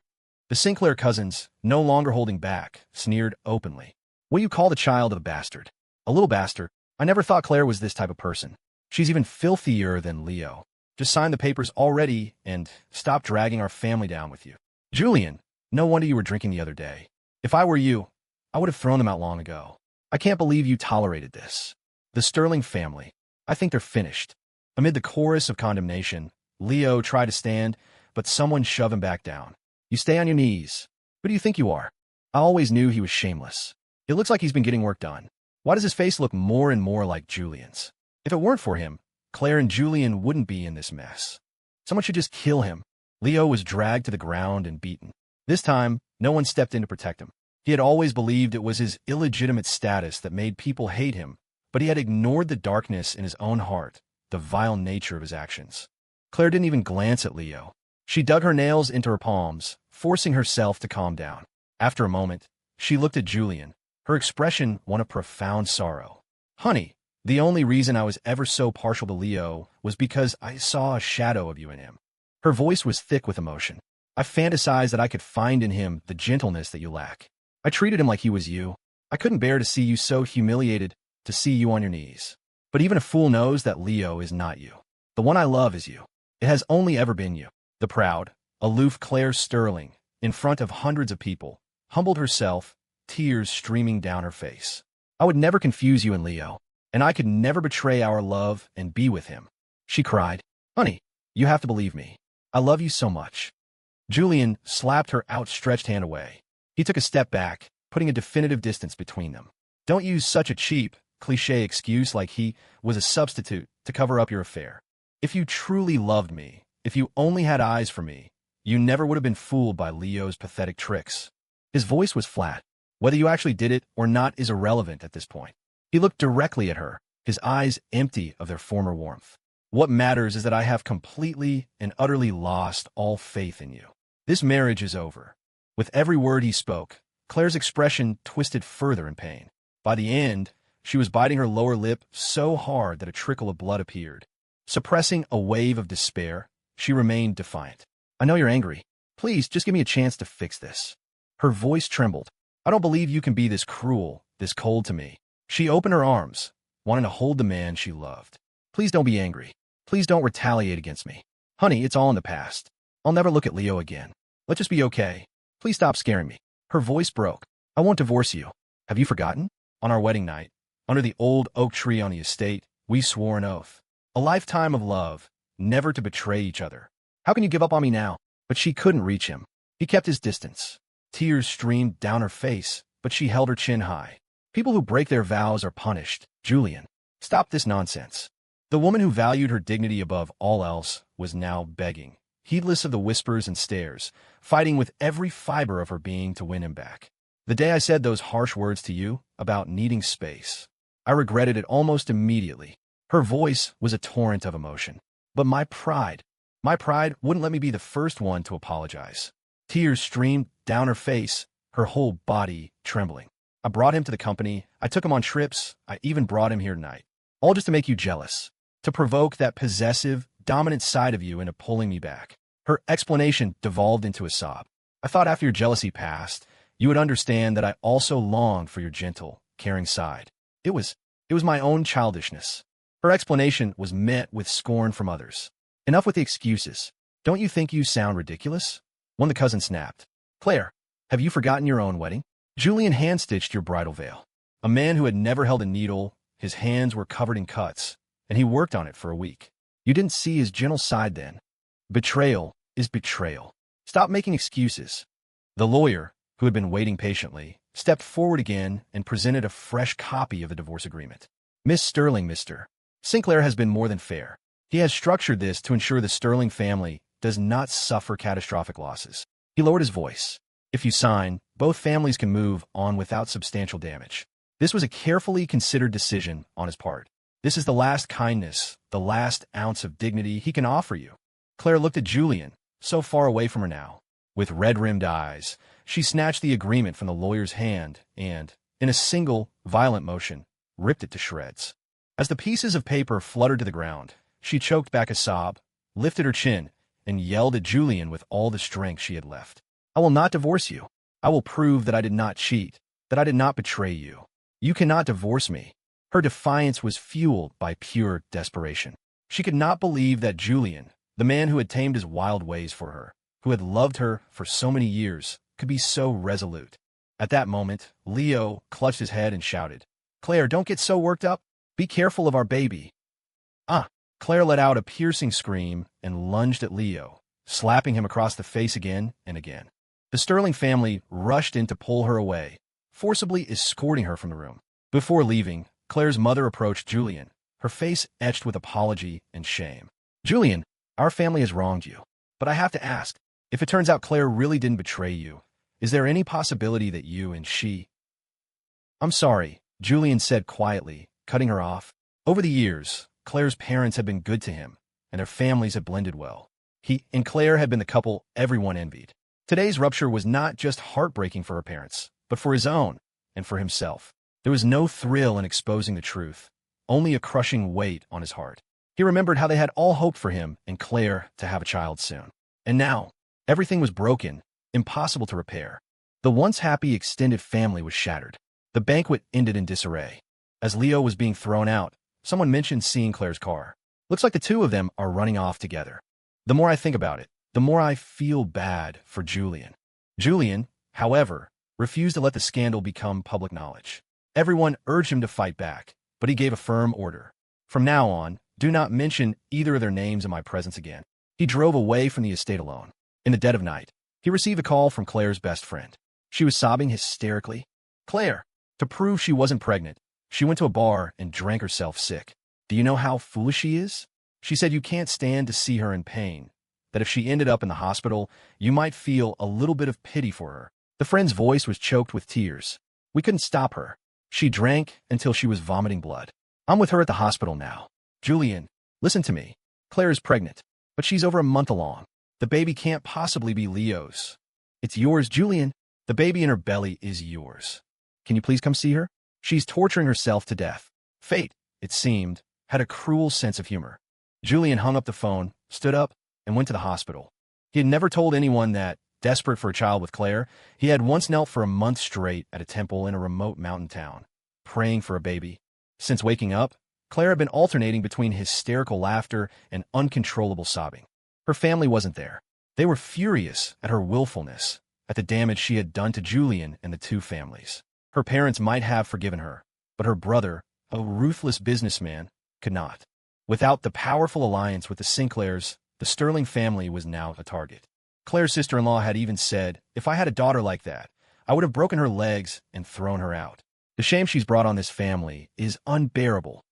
The Sinclair cousins, no longer holding back, sneered openly. "What do you call the child of a bastard? A little bastard? I never thought Claire was this type of person. She's even filthier than Leo. Just sign the papers already and stop dragging our family down with you." "Julian, no wonder you were drinking the other day. If I were you, I would have thrown them out long ago. I can't believe you tolerated this. The Sterling family, I think they're finished." Amid the chorus of condemnation, Leo tried to stand, but someone shoved him back down. "You stay on your knees. Who do you think you are?" "I always knew he was shameless. It looks like he's been getting work done. Why does his face look more and more like Julian's? If it weren't for him, Claire and Julian wouldn't be in this mess. Someone should just kill him." Leo was dragged to the ground and beaten. This time, no one stepped in to protect him. He had always believed it was his illegitimate status that made people hate him, but he had ignored the darkness in his own heart, the vile nature of his actions. Claire didn't even glance at Leo. She dug her nails into her palms, forcing herself to calm down. After a moment, she looked at Julian, her expression one of profound sorrow. "Honey, the only reason I was ever so partial to Leo was because I saw a shadow of you in him." Her voice was thick with emotion. "I fantasized that I could find in him the gentleness that you lack. I treated him like he was you. I couldn't bear to see you so humiliated, to see you on your knees. But even a fool knows that Leo is not you. The one I love is you. It has only ever been you." The proud, aloof Claire Sterling, in front of hundreds of people, humbled herself, tears streaming down her face. "I would never confuse you and Leo, and I could never betray our love and be with him." She cried. "Honey, you have to believe me. I love you so much." Julian slapped her outstretched hand away. He took a step back, putting a definitive distance between them. "Don't use such a cheap, cliché excuse like he was a substitute to cover up your affair. If you truly loved me, if you only had eyes for me, you never would have been fooled by Leo's pathetic tricks." His voice was flat. "Whether you actually did it or not is irrelevant at this point." He looked directly at her, his eyes empty of their former warmth. "What matters is that I have completely and utterly lost all faith in you. This marriage is over." With every word he spoke, Claire's expression twisted further in pain. By the end, she was biting her lower lip so hard that a trickle of blood appeared. Suppressing a wave of despair, she remained defiant. "I know you're angry. Please, just give me a chance to fix this." Her voice trembled. "I don't believe you can be this cruel, this cold to me." She opened her arms, wanting to hold the man she loved. "Please don't be angry. Please don't retaliate against me. Honey, it's all in the past. I'll never look at Leo again. Let's just be okay. Please stop scaring me." Her voice broke. "I won't divorce you. Have you forgotten? On our wedding night, under the old oak tree on the estate, we swore an oath. A lifetime of love, never to betray each other. How can you give up on me now?" But she couldn't reach him. He kept his distance. Tears streamed down her face, but she held her chin high. "People who break their vows are punished. Julian, stop this nonsense." The woman who valued her dignity above all else was now begging, heedless of the whispers and stares, fighting with every fiber of her being to win him back. "The day I said those harsh words to you about needing space, I regretted it almost immediately." Her voice was a torrent of emotion. "But my pride wouldn't let me be the first one to apologize. Tears streamed down her face, her whole body trembling. I brought him to the company. I took him on trips. I even brought him here tonight. All just to make you jealous, to provoke that possessive, dominant side of you into pulling me back. Her explanation devolved into a sob. I thought after your jealousy passed, you would understand that I also longed for your gentle, caring side. It was my own childishness. Her explanation was met with scorn from others. Enough with the excuses. Don't you think you sound ridiculous? One of the cousins snapped. Claire, have you forgotten your own wedding? Julian hand-stitched your bridal veil. A man who had never held a needle, his hands were covered in cuts, and he worked on it for a week. You didn't see his gentle side then. Betrayal is betrayal. Stop making excuses. The lawyer, who had been waiting patiently, stepped forward again and presented a fresh copy of the divorce agreement. Miss Sterling, Mr. Sinclair has been more than fair. He has structured this to ensure the Sterling family does not suffer catastrophic losses. He lowered his voice. If you sign, both families can move on without substantial damage. This was a carefully considered decision on his part. This is the last kindness, the last ounce of dignity he can offer you. Claire looked at Julian, so far away from her now. With red-rimmed eyes, she snatched the agreement from the lawyer's hand and, in a single, violent motion, ripped it to shreds. As the pieces of paper fluttered to the ground, she choked back a sob, lifted her chin, and yelled at Julian with all the strength she had left. I will not divorce you. I will prove that I did not cheat, that I did not betray you. You cannot divorce me. Her defiance was fueled by pure desperation. She could not believe that Julian, the man who had tamed his wild ways for her, who had loved her for so many years, could be so resolute. At that moment, Leo clutched his head and shouted, Claire, don't get so worked up. Be careful of our baby. Ah! Claire let out a piercing scream and lunged at Leo, slapping him across the face again and again. The Sterling family rushed in to pull her away, forcibly escorting her from the room. Before leaving, Claire's mother approached Julian, her face etched with apology and shame. Julian, our family has wronged you, but I have to ask, if it turns out Claire really didn't betray you, is there any possibility that you and she— I'm sorry, Julian said quietly, cutting her off. Over the years, Claire's parents had been good to him, and their families had blended well. He and Claire had been the couple everyone envied. Today's rupture was not just heartbreaking for her parents, but for his own and for himself. There was no thrill in exposing the truth, only a crushing weight on his heart. He remembered how they had all hoped for him and Claire to have a child soon. And now, everything was broken, impossible to repair. The once happy extended family was shattered. The banquet ended in disarray. As Leo was being thrown out, someone mentioned seeing Claire's car. Looks like the two of them are running off together. The more I think about it, the more I feel bad for Julian. Julian, however, refused to let the scandal become public knowledge. Everyone urged him to fight back, but he gave a firm order. From now on, do not mention either of their names in my presence again. He drove away from the estate alone. In the dead of night, he received a call from Claire's best friend. She was sobbing hysterically. Claire, to prove she wasn't pregnant, she went to a bar and drank herself sick. Do you know how foolish she is? She said you can't stand to see her in pain, that if she ended up in the hospital, you might feel a little bit of pity for her. The friend's voice was choked with tears. We couldn't stop her. She drank until she was vomiting blood. I'm with her at the hospital now. Julian, listen to me. Claire is pregnant, but she's over a month along. The baby can't possibly be Leo's. It's yours, Julian. The baby in her belly is yours. Can you please come see her? She's torturing herself to death. Fate, it seemed, had a cruel sense of humor. Julian hung up the phone, stood up, and went to the hospital. He had never told anyone that, desperate for a child with Claire, he had once knelt for a month straight at a temple in a remote mountain town, praying for a baby. Since waking up, Claire had been alternating between hysterical laughter and uncontrollable sobbing. Her family wasn't there. They were furious at her willfulness, at the damage she had done to Julian and the two families. Her parents might have forgiven her, but her brother, a ruthless businessman, could not. Without the powerful alliance with the Sinclairs, the Sterling family was now a target. Claire's sister-in-law had even said, if I had a daughter like that, I would have broken her legs and thrown her out. The shame she's brought on this family is unbearable.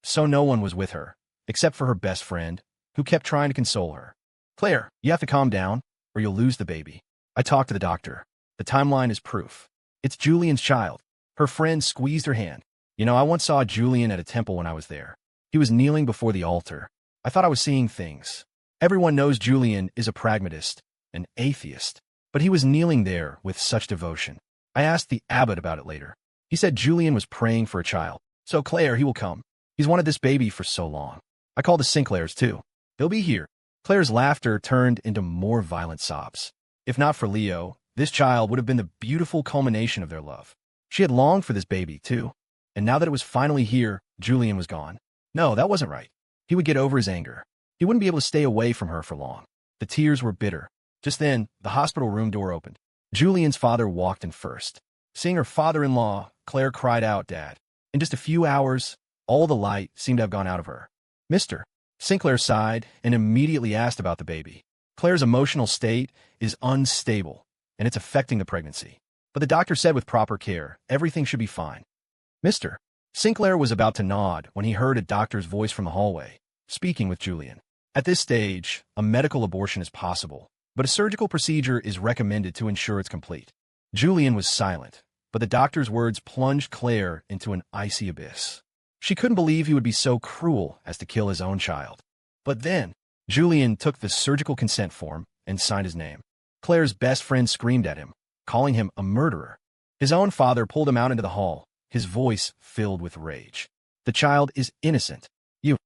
So no one was with her, except for her best friend, who kept trying to console her. Claire, you have to calm down, or you'll lose the baby. I talked to the doctor. The timeline is proof. It's Julian's child. Her friend squeezed her hand. You know, I once saw Julian at a temple when I was there. He was kneeling before the altar. I thought I was seeing things. Everyone knows Julian is a pragmatist, an atheist. but he was kneeling there with such devotion. I asked the abbot about it later. He said Julian was praying for a child. So Claire, he will come. He's wanted this baby for so long. I called the Sinclairs too. They'll be here. Claire's laughter turned into more violent sobs. If not for Leo, this child would have been the beautiful culmination of their love. She had longed for this baby too. And now that it was finally here, Julian was gone. No, that wasn't right. He would get over his anger. He wouldn't be able to stay away from her for long. The tears were bitter. Just then, the hospital room door opened. Julian's father walked in first. Seeing her father-in-law, Claire cried out, "Dad." In just a few hours, all the light seemed to have gone out of her. Mr. Sinclair sighed and immediately asked about the baby. Claire's emotional state is unstable, and it's affecting the pregnancy. But the doctor said with proper care, everything should be fine. Mr. Sinclair was about to nod when he heard a doctor's voice from the hallway, speaking with Julian. At this stage, a medical abortion is possible, but a surgical procedure is recommended to ensure it's complete. Julian was silent, but the doctor's words plunged Claire into an icy abyss. She couldn't believe he would be so cruel as to kill his own child. But then, Julian took the surgical consent form and signed his name. Claire's best friend screamed at him, calling him a murderer. His own father pulled him out into the hall, his voice filled with rage. The child is innocent. You...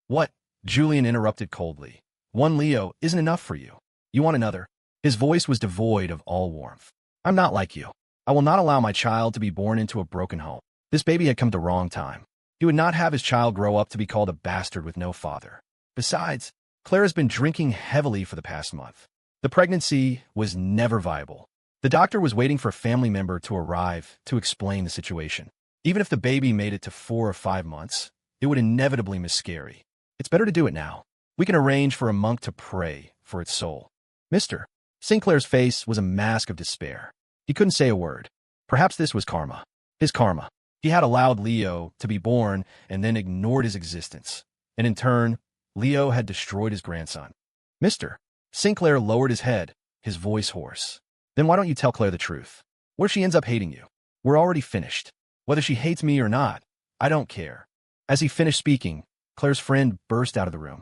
What? Julian interrupted coldly. One Leo isn't enough for you. You want another? His voice was devoid of all warmth. I'm not like you. I will not allow my child to be born into a broken home. This baby had come at the wrong time. He would not have his child grow up to be called a bastard with no father. Besides, Claire has been drinking heavily for the past month. The pregnancy was never viable. The doctor was waiting for a family member to arrive to explain the situation. Even if the baby made it to 4 or 5 months, it would inevitably miscarry. It's better to do it now. We can arrange for a monk to pray for its soul. Mr. Sinclair's face was a mask of despair. He couldn't say a word. Perhaps this was karma. His karma. He had allowed Leo to be born and then ignored his existence. And in turn, Leo had destroyed his grandson. Mr. Sinclair lowered his head, his voice hoarse. Then why don't you tell Claire the truth? What if she ends up hating you? We're already finished. Whether she hates me or not, I don't care. As he finished speaking, Claire's friend burst out of the room.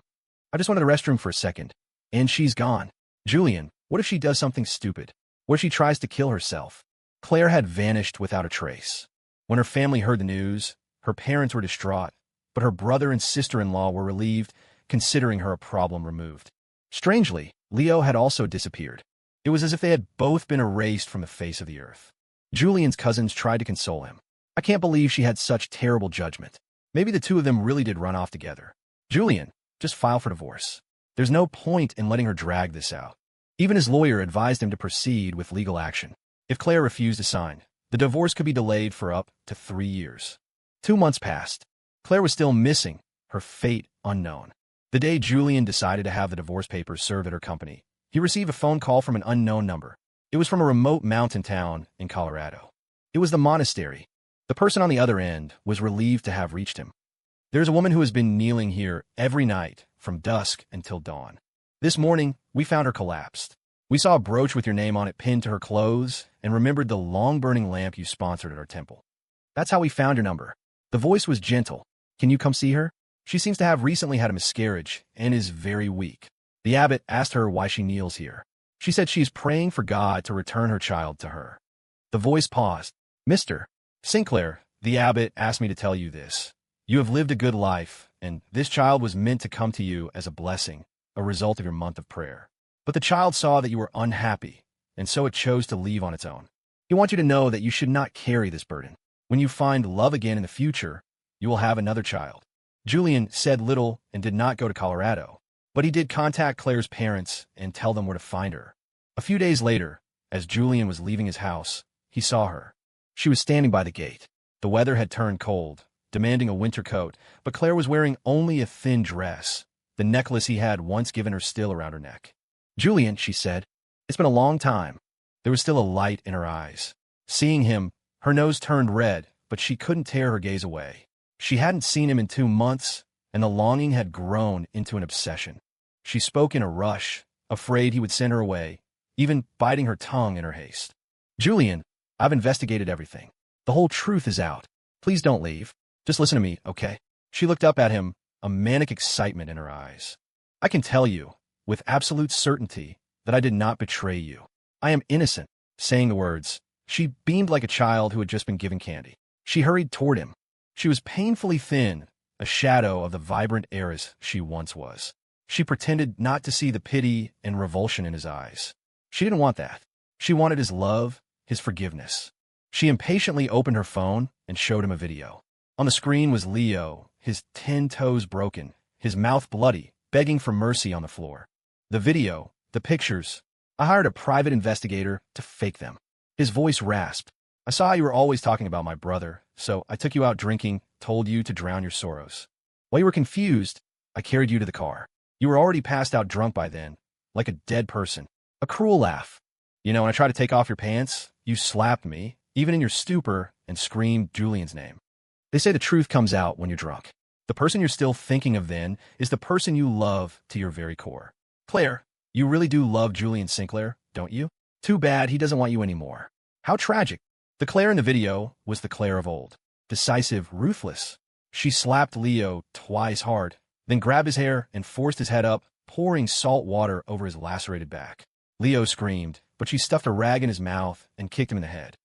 I just went to the restroom for a second, and she's gone. Julian, what if she does something stupid? What if she tries to kill herself? Claire had vanished without a trace. When her family heard the news, her parents were distraught, but her brother and sister-in-law were relieved, considering her a problem removed. Strangely, Leo had also disappeared. It was as if they had both been erased from the face of the earth. Julian's cousins tried to console him. I can't believe she had such terrible judgment. Maybe the two of them really did run off together. Julian, just file for divorce. There's no point in letting her drag this out. Even his lawyer advised him to proceed with legal action. If Claire refused to sign, the divorce could be delayed for up to 3 years. 2 months passed. Claire was still missing, her fate unknown. The day Julian decided to have the divorce papers served at her company, he received a phone call from an unknown number. It was from a remote mountain town in Colorado. It was the monastery. The person on the other end was relieved to have reached him. There's a woman who has been kneeling here every night from dusk until dawn. This morning, we found her collapsed. We saw a brooch with your name on it pinned to her clothes and remembered the long-burning lamp you sponsored at our temple. That's how we found your number. The voice was gentle. Can you come see her? She seems to have recently had a miscarriage and is very weak. The abbot asked her why she kneels here. She said she's praying for God to return her child to her. The voice paused. Mr. Sinclair, the abbot asked me to tell you this. You have lived a good life, and this child was meant to come to you as a blessing, a result of your month of prayer. But the child saw that you were unhappy, and so it chose to leave on its own. He wants you to know that you should not carry this burden. When you find love again in the future, you will have another child. Julian said little and did not go to Colorado, but he did contact Claire's parents and tell them where to find her. A few days later, as Julian was leaving his house, he saw her. She was standing by the gate. The weather had turned cold, demanding a winter coat, but Claire was wearing only a thin dress, the necklace he had once given her still around her neck. Julian, she said, it's been a long time. There was still a light in her eyes. Seeing him, her nose turned red, but she couldn't tear her gaze away. She hadn't seen him in 2 months, and the longing had grown into an obsession. She spoke in a rush, afraid he would send her away, even biting her tongue in her haste. Julian, I've investigated everything. The whole truth is out. Please don't leave. Just listen to me, okay? She looked up at him, a manic excitement in her eyes. I can tell you, with absolute certainty, that I did not betray you. I am innocent. Saying the words, she beamed like a child who had just been given candy. She hurried toward him. She was painfully thin, a shadow of the vibrant heiress she once was. She pretended not to see the pity and revulsion in his eyes. She didn't want that. She wanted his love, his forgiveness. She impatiently opened her phone and showed him a video. On the screen was Leo, his 10 toes broken, his mouth bloody, begging for mercy on the floor. The video, the pictures, I hired a private investigator to fake them. His voice rasped. I saw you were always talking about my brother, so I took you out drinking, told you to drown your sorrows. While you were confused, I carried you to the car. You were already passed out drunk by then, like a dead person. A cruel laugh. When I tried to take off your pants, you slapped me, even in your stupor, and screamed Julian's name. They say the truth comes out when you're drunk. The person you're still thinking of then is the person you love to your very core. Claire, you really do love Julian Sinclair, don't you? Too bad he doesn't want you anymore. How tragic. The Claire in the video was the Claire of old. Decisive, ruthless. She slapped Leo twice hard, then grabbed his hair and forced his head up, pouring salt water over his lacerated back. Leo screamed, but she stuffed a rag in his mouth and kicked him in the head.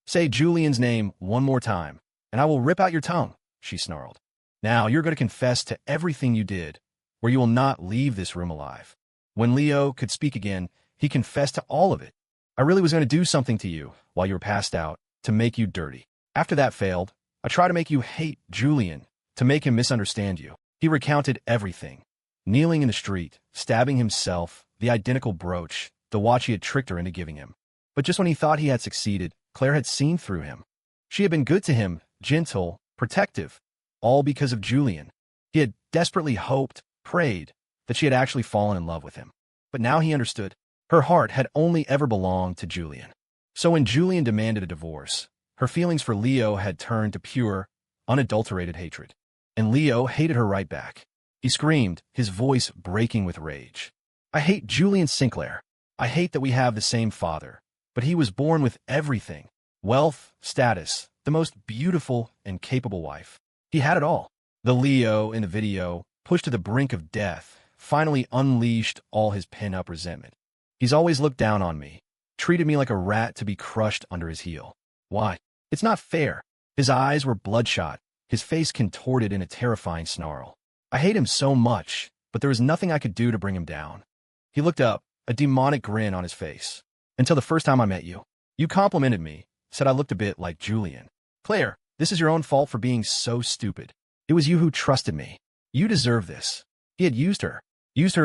Say Julian's name one more time, and I will rip out your tongue, she snarled. Now you're going to confess to everything you did, or you will not leave this room alive. When Leo could speak again, he confessed to all of it. I really was going to do something to you while you were passed out, to make you dirty. After that failed, I tried to make you hate Julian, to make him misunderstand you. He recounted everything. Kneeling in the street, stabbing himself, the identical brooch, the watch he had tricked her into giving him. But just when he thought he had succeeded, Claire had seen through him. She had been good to him, gentle, protective, all because of Julian. He had desperately hoped, prayed, that she had actually fallen in love with him. But now he understood. Her heart had only ever belonged to Julian. So when Julian demanded a divorce, her feelings for Leo had turned to pure, unadulterated hatred. And Leo hated her right back. He screamed, his voice breaking with rage. I hate Julian Sinclair. I hate that we have the same father. But he was born with everything. Wealth, status, the most beautiful and capable wife. He had it all. The Leo in the video, pushed to the brink of death, finally unleashed all his pent-up resentment. He's always looked down on me, treated me like a rat to be crushed under his heel. Why? It's not fair. His eyes were bloodshot, his face contorted in a terrifying snarl. I hate him so much, but there was nothing I could do to bring him down. He looked up, a demonic grin on his face. Until the first time I met you. You complimented me, said I looked a bit like Julian. Claire, this is your own fault for being so stupid. It was you who trusted me. You deserve this. He had used her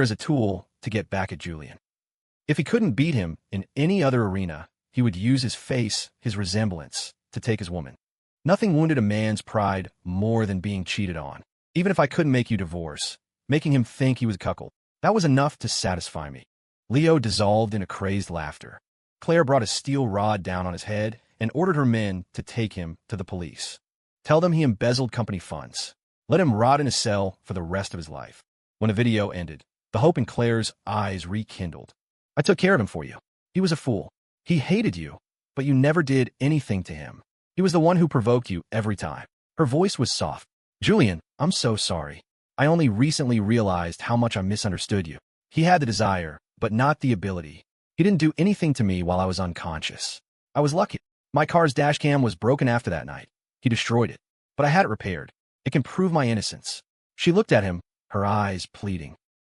as a tool to get back at Julian. If he couldn't beat him in any other arena, he would use his face, his resemblance, to take his woman. Nothing wounded a man's pride more than being cheated on. Even if I couldn't make you divorce, making him think he was a cuckold, that was enough to satisfy me. Leo dissolved in a crazed laughter. Claire brought a steel rod down on his head and ordered her men to take him to the police. Tell them he embezzled company funds. Let him rot in a cell for the rest of his life. When the video ended, the hope in Claire's eyes rekindled. I took care of him for you. He was a fool. He hated you, but you never did anything to him. He was the one who provoked you every time. Her voice was soft. Julian, I'm so sorry. I only recently realized how much I misunderstood you. He had the desire, but not the ability. He didn't do anything to me while I was unconscious. I was lucky. My car's dash cam was broken after that night. He destroyed it, but I had it repaired. It can prove my innocence. She looked at him, her eyes pleading.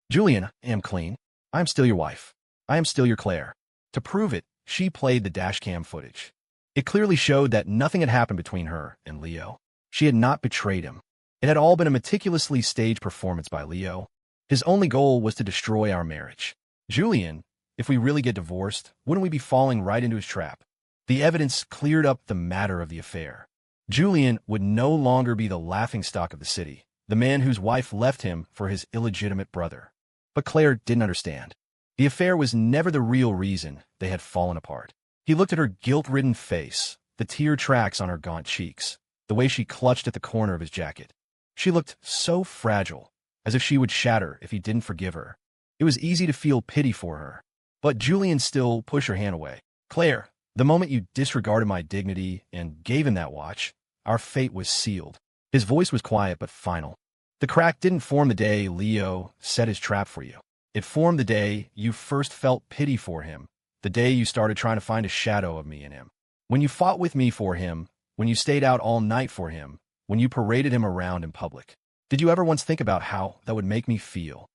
Julian, I am clean. I am still your wife. I am still your Claire. To prove it, she played the dash cam footage. It clearly showed that nothing had happened between her and Leo. She had not betrayed him. It had all been a meticulously staged performance by Leo. His only goal was to destroy our marriage. Julian, if we really get divorced, wouldn't we be falling right into his trap? The evidence cleared up the matter of the affair. Julian would no longer be the laughingstock of the city, the man whose wife left him for his illegitimate brother. But Claire didn't understand. The affair was never the real reason they had fallen apart. He looked at her guilt-ridden face, the tear tracks on her gaunt cheeks, the way she clutched at the corner of his jacket. She looked so fragile, as if she would shatter if he didn't forgive her. It was easy to feel pity for her. But Julian still pushed her hand away. Claire, the moment you disregarded my dignity and gave him that watch, our fate was sealed. His voice was quiet but final. The crack didn't form the day Leo set his trap for you. It formed the day you first felt pity for him, The day you started trying to find a shadow of me in him. When you fought with me for him, when you stayed out all night for him, when you paraded him around in public. Did you ever once think about how that would make me feel?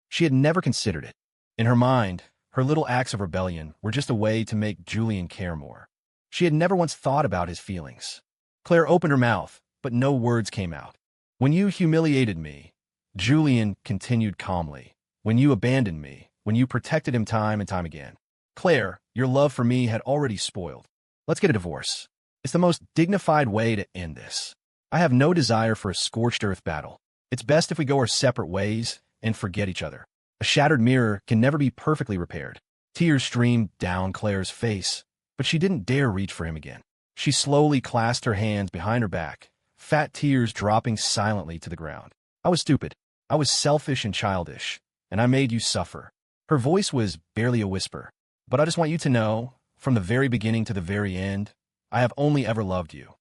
She had never considered it. In her mind, her little acts of rebellion were just a way to make Julian care more. She had never once thought about his feelings. Claire opened her mouth, but no words came out. When you humiliated me, Julian continued calmly. When you abandoned me, when you protected him time and time again. Claire, your love for me had already spoiled. Let's get a divorce. It's the most dignified way to end this. I have no desire for a scorched earth battle. It's best if we go our separate ways and forget each other. A shattered mirror can never be perfectly repaired. Tears streamed down Claire's face, but she didn't dare reach for him again. She slowly clasped her hands behind her back, fat tears dropping silently to the ground. I was stupid. I was selfish and childish, and I made you suffer. Her voice was barely a whisper. But I just want you to know, from the very beginning to the very end, I have only ever loved you.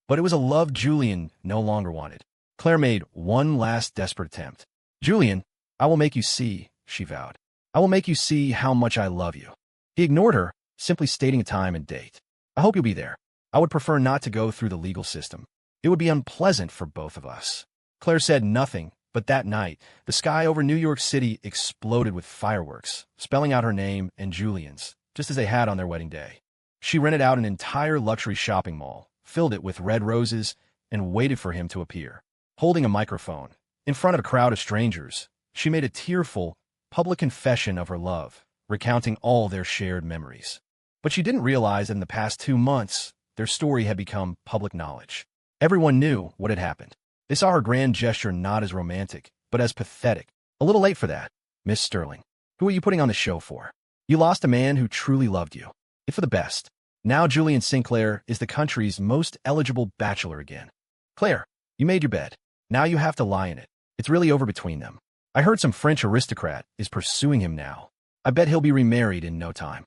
But it was a love Julian no longer wanted. Claire made one last desperate attempt. Julian, I will make you see, she vowed. I will make you see how much I love you. He ignored her, simply stating a time and date. I hope you'll be there. I would prefer not to go through the legal system. It would be unpleasant for both of us. Claire said nothing, but that night, the sky over New York City exploded with fireworks, spelling out her name and Julian's, just as they had on their wedding day. She rented out an entire luxury shopping mall, filled it with red roses, and waited for him to appear. Holding a microphone, in front of a crowd of strangers, she made a tearful, public confession of her love, recounting all their shared memories. But she didn't realize that in the past 2 months, their story had become public knowledge. Everyone knew what had happened. They saw her grand gesture not as romantic, but as pathetic. A little late for that, Miss Sterling. Who are you putting on the show for? You lost a man who truly loved you. It's for the best. Now Julian Sinclair is the country's most eligible bachelor again. Claire, you made your bed. Now you have to lie in it. It's really over between them. I heard some French aristocrat is pursuing him now. I bet he'll be remarried in no time.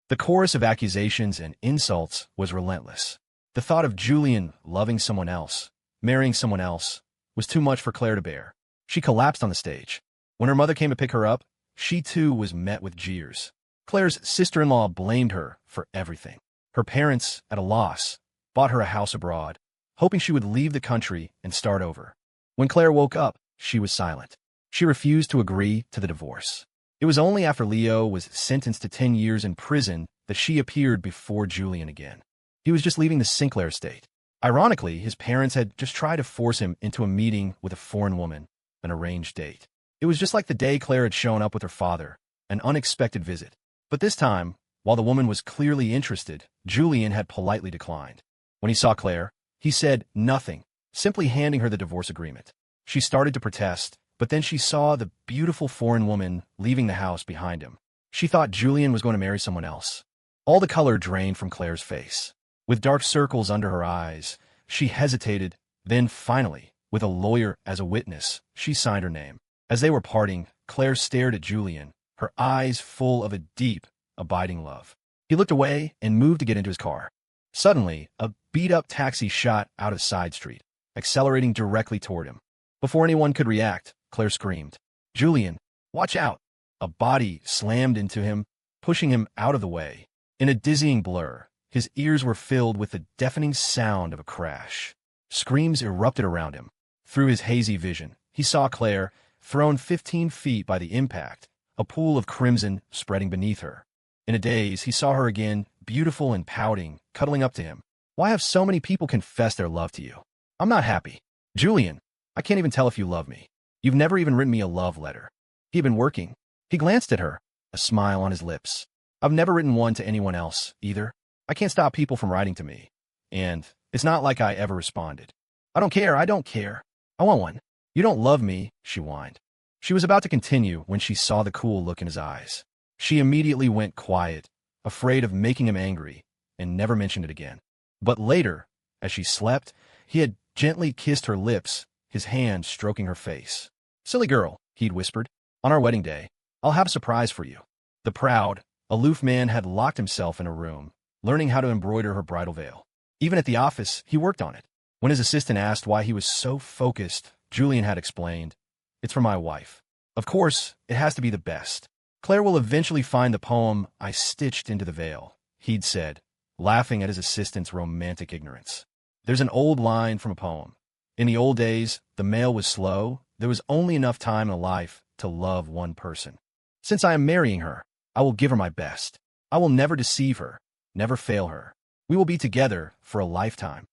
The chorus of accusations and insults was relentless. The thought of Julian loving someone else, marrying someone else, was too much for Claire to bear. She collapsed on the stage. When her mother came to pick her up, she too was met with jeers. Claire's sister-in-law blamed her for everything. Her parents, at a loss, bought her a house abroad, hoping she would leave the country and start over. When Claire woke up, she was silent. She refused to agree to the divorce. It was only after Leo was sentenced to 10 years in prison that she appeared before Julian again. He was just leaving the Sinclair estate. Ironically, his parents had just tried to force him into a meeting with a foreign woman, an arranged date. It was just like the day Claire had shown up with her father, an unexpected visit. But this time, while the woman was clearly interested, Julian had politely declined. When he saw Claire, he said nothing, simply handing her the divorce agreement. She started to protest, but then she saw the beautiful foreign woman leaving the house behind him. She thought Julian was going to marry someone else. All the color drained from Claire's face. With dark circles under her eyes, she hesitated, then finally, with a lawyer as a witness, she signed her name. As they were parting, Claire stared at Julian, her eyes full of a deep, abiding love. He looked away and moved to get into his car. Suddenly, a beat-up taxi shot out of a side street, accelerating directly toward him. Before anyone could react, Claire screamed, "Julian, watch out!" A body slammed into him, pushing him out of the way. In a dizzying blur, his ears were filled with the deafening sound of a crash. Screams erupted around him. Through his hazy vision, he saw Claire, thrown 15 feet by the impact, a pool of crimson spreading beneath her. In a daze, he saw her again, beautiful and pouting, cuddling up to him. Why have so many people confessed their love to you? I'm not happy. Julian, I can't even tell if you love me. You've never even written me a love letter. He had been working. He glanced at her, a smile on his lips. I've never written one to anyone else, either. I can't stop people from writing to me. And it's not like I ever responded. I don't care. I want one. You don't love me, she whined. She was about to continue when she saw the cool look in his eyes. She immediately went quiet, afraid of making him angry, and never mentioned it again. But later, as she slept, he had gently kissed her lips, his hand stroking her face. Silly girl, he'd whispered. On our wedding day, I'll have a surprise for you. The proud, aloof man had locked himself in a room, learning how to embroider her bridal veil. Even at the office, he worked on it. When his assistant asked why he was so focused, Julian had explained, "It's for my wife. Of course, it has to be the best." Claire will eventually find the poem I stitched into the veil, he'd said, laughing at his assistant's romantic ignorance. There's an old line from a poem. In the old days, the mail was slow. There was only enough time in a life to love one person. Since I am marrying her, I will give her my best. I will never deceive her, never fail her. We will be together for a lifetime.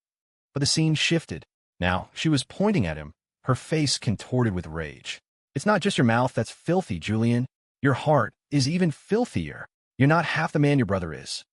But the scene shifted. Now, she was pointing at him, her face contorted with rage. It's not just your mouth that's filthy, Julian. Your heart is even filthier. You're not half the man your brother is.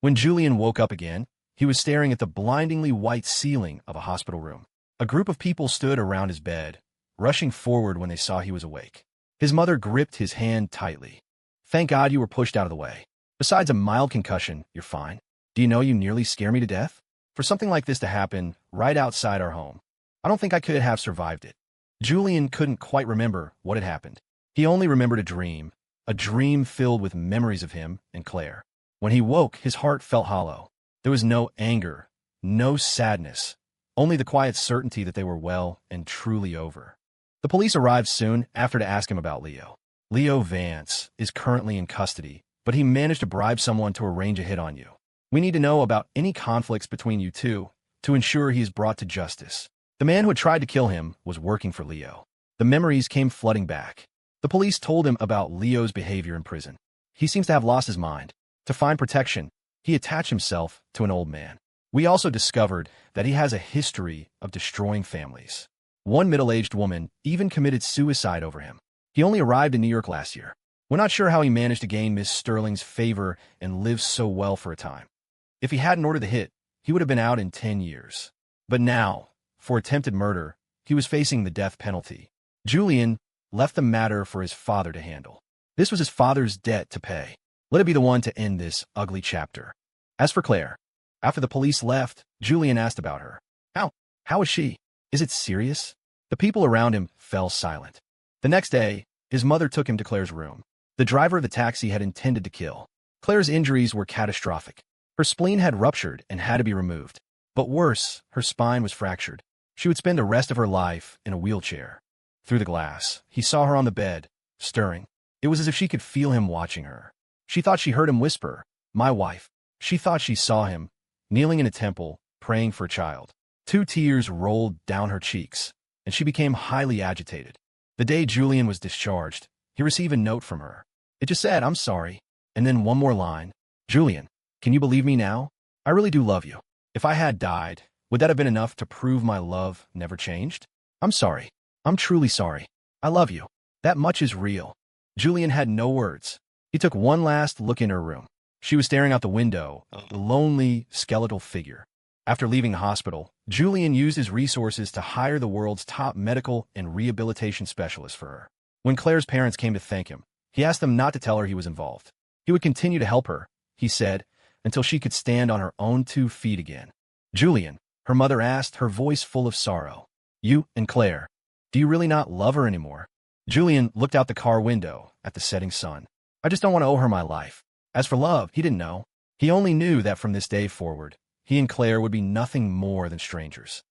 When Julian woke up again, he was staring at the blindingly white ceiling of a hospital room. A group of people stood around his bed, rushing forward when they saw he was awake. His mother gripped his hand tightly. Thank God you were pushed out of the way. Besides a mild concussion, you're fine. Do you know you nearly scare me to death? For something like this to happen right outside our home, I don't think I could have survived it. Julian couldn't quite remember what had happened. He only remembered a dream filled with memories of him and Claire. When he woke, his heart felt hollow. There was no anger, no sadness, only the quiet certainty that they were well and truly over. The police arrived soon after to ask him about Leo. Leo Vance is currently in custody, but he managed to bribe someone to arrange a hit on you. We need to know about any conflicts between you two to ensure he is brought to justice. The man who had tried to kill him was working for Leo. The memories came flooding back. The police told him about Leo's behavior in prison. He seems to have lost his mind. To find protection, he attached himself to an old man. We also discovered that he has a history of destroying families. One middle-aged woman even committed suicide over him. He only arrived in New York last year. We're not sure how he managed to gain Miss Sterling's favor and live so well for a time. If he hadn't ordered the hit, he would have been out in 10 years. But now, for attempted murder, he was facing the death penalty. Julian left the matter for his father to handle. This was his father's debt to pay. Let it be the one to end this ugly chapter. As for Claire, after the police left, Julian asked about her. How is she? Is it serious? The people around him fell silent. The next day, his mother took him to Claire's room. The driver of the taxi had intended to kill. Claire's injuries were catastrophic. Her spleen had ruptured and had to be removed. But worse, her spine was fractured. She would spend the rest of her life in a wheelchair. Through the glass, he saw her on the bed, stirring. It was as if she could feel him watching her. She thought she heard him whisper, "My wife." She thought she saw him, kneeling in a temple, praying for a child. 2 tears rolled down her cheeks, and she became highly agitated. The day Julian was discharged, he received a note from her. It just said, "I'm sorry," and then one more line. "Julian, can you believe me now? I really do love you. If I had died, would that have been enough to prove my love never changed? I'm sorry. I'm truly sorry. I love you. That much is real." Julian had no words. He took one last look in her room. She was staring out the window, a lonely, skeletal figure. After leaving the hospital, Julian used his resources to hire the world's top medical and rehabilitation specialist for her. When Claire's parents came to thank him, he asked them not to tell her he was involved. He would continue to help her, he said, until she could stand on her own 2 feet again. "Julian," her mother asked, her voice full of sorrow. "You and Claire, do you really not love her anymore?" Julian looked out the car window at the setting sun. "I just don't want to owe her my life." As for love, he didn't know. He only knew that from this day forward, he and Claire would be nothing more than strangers.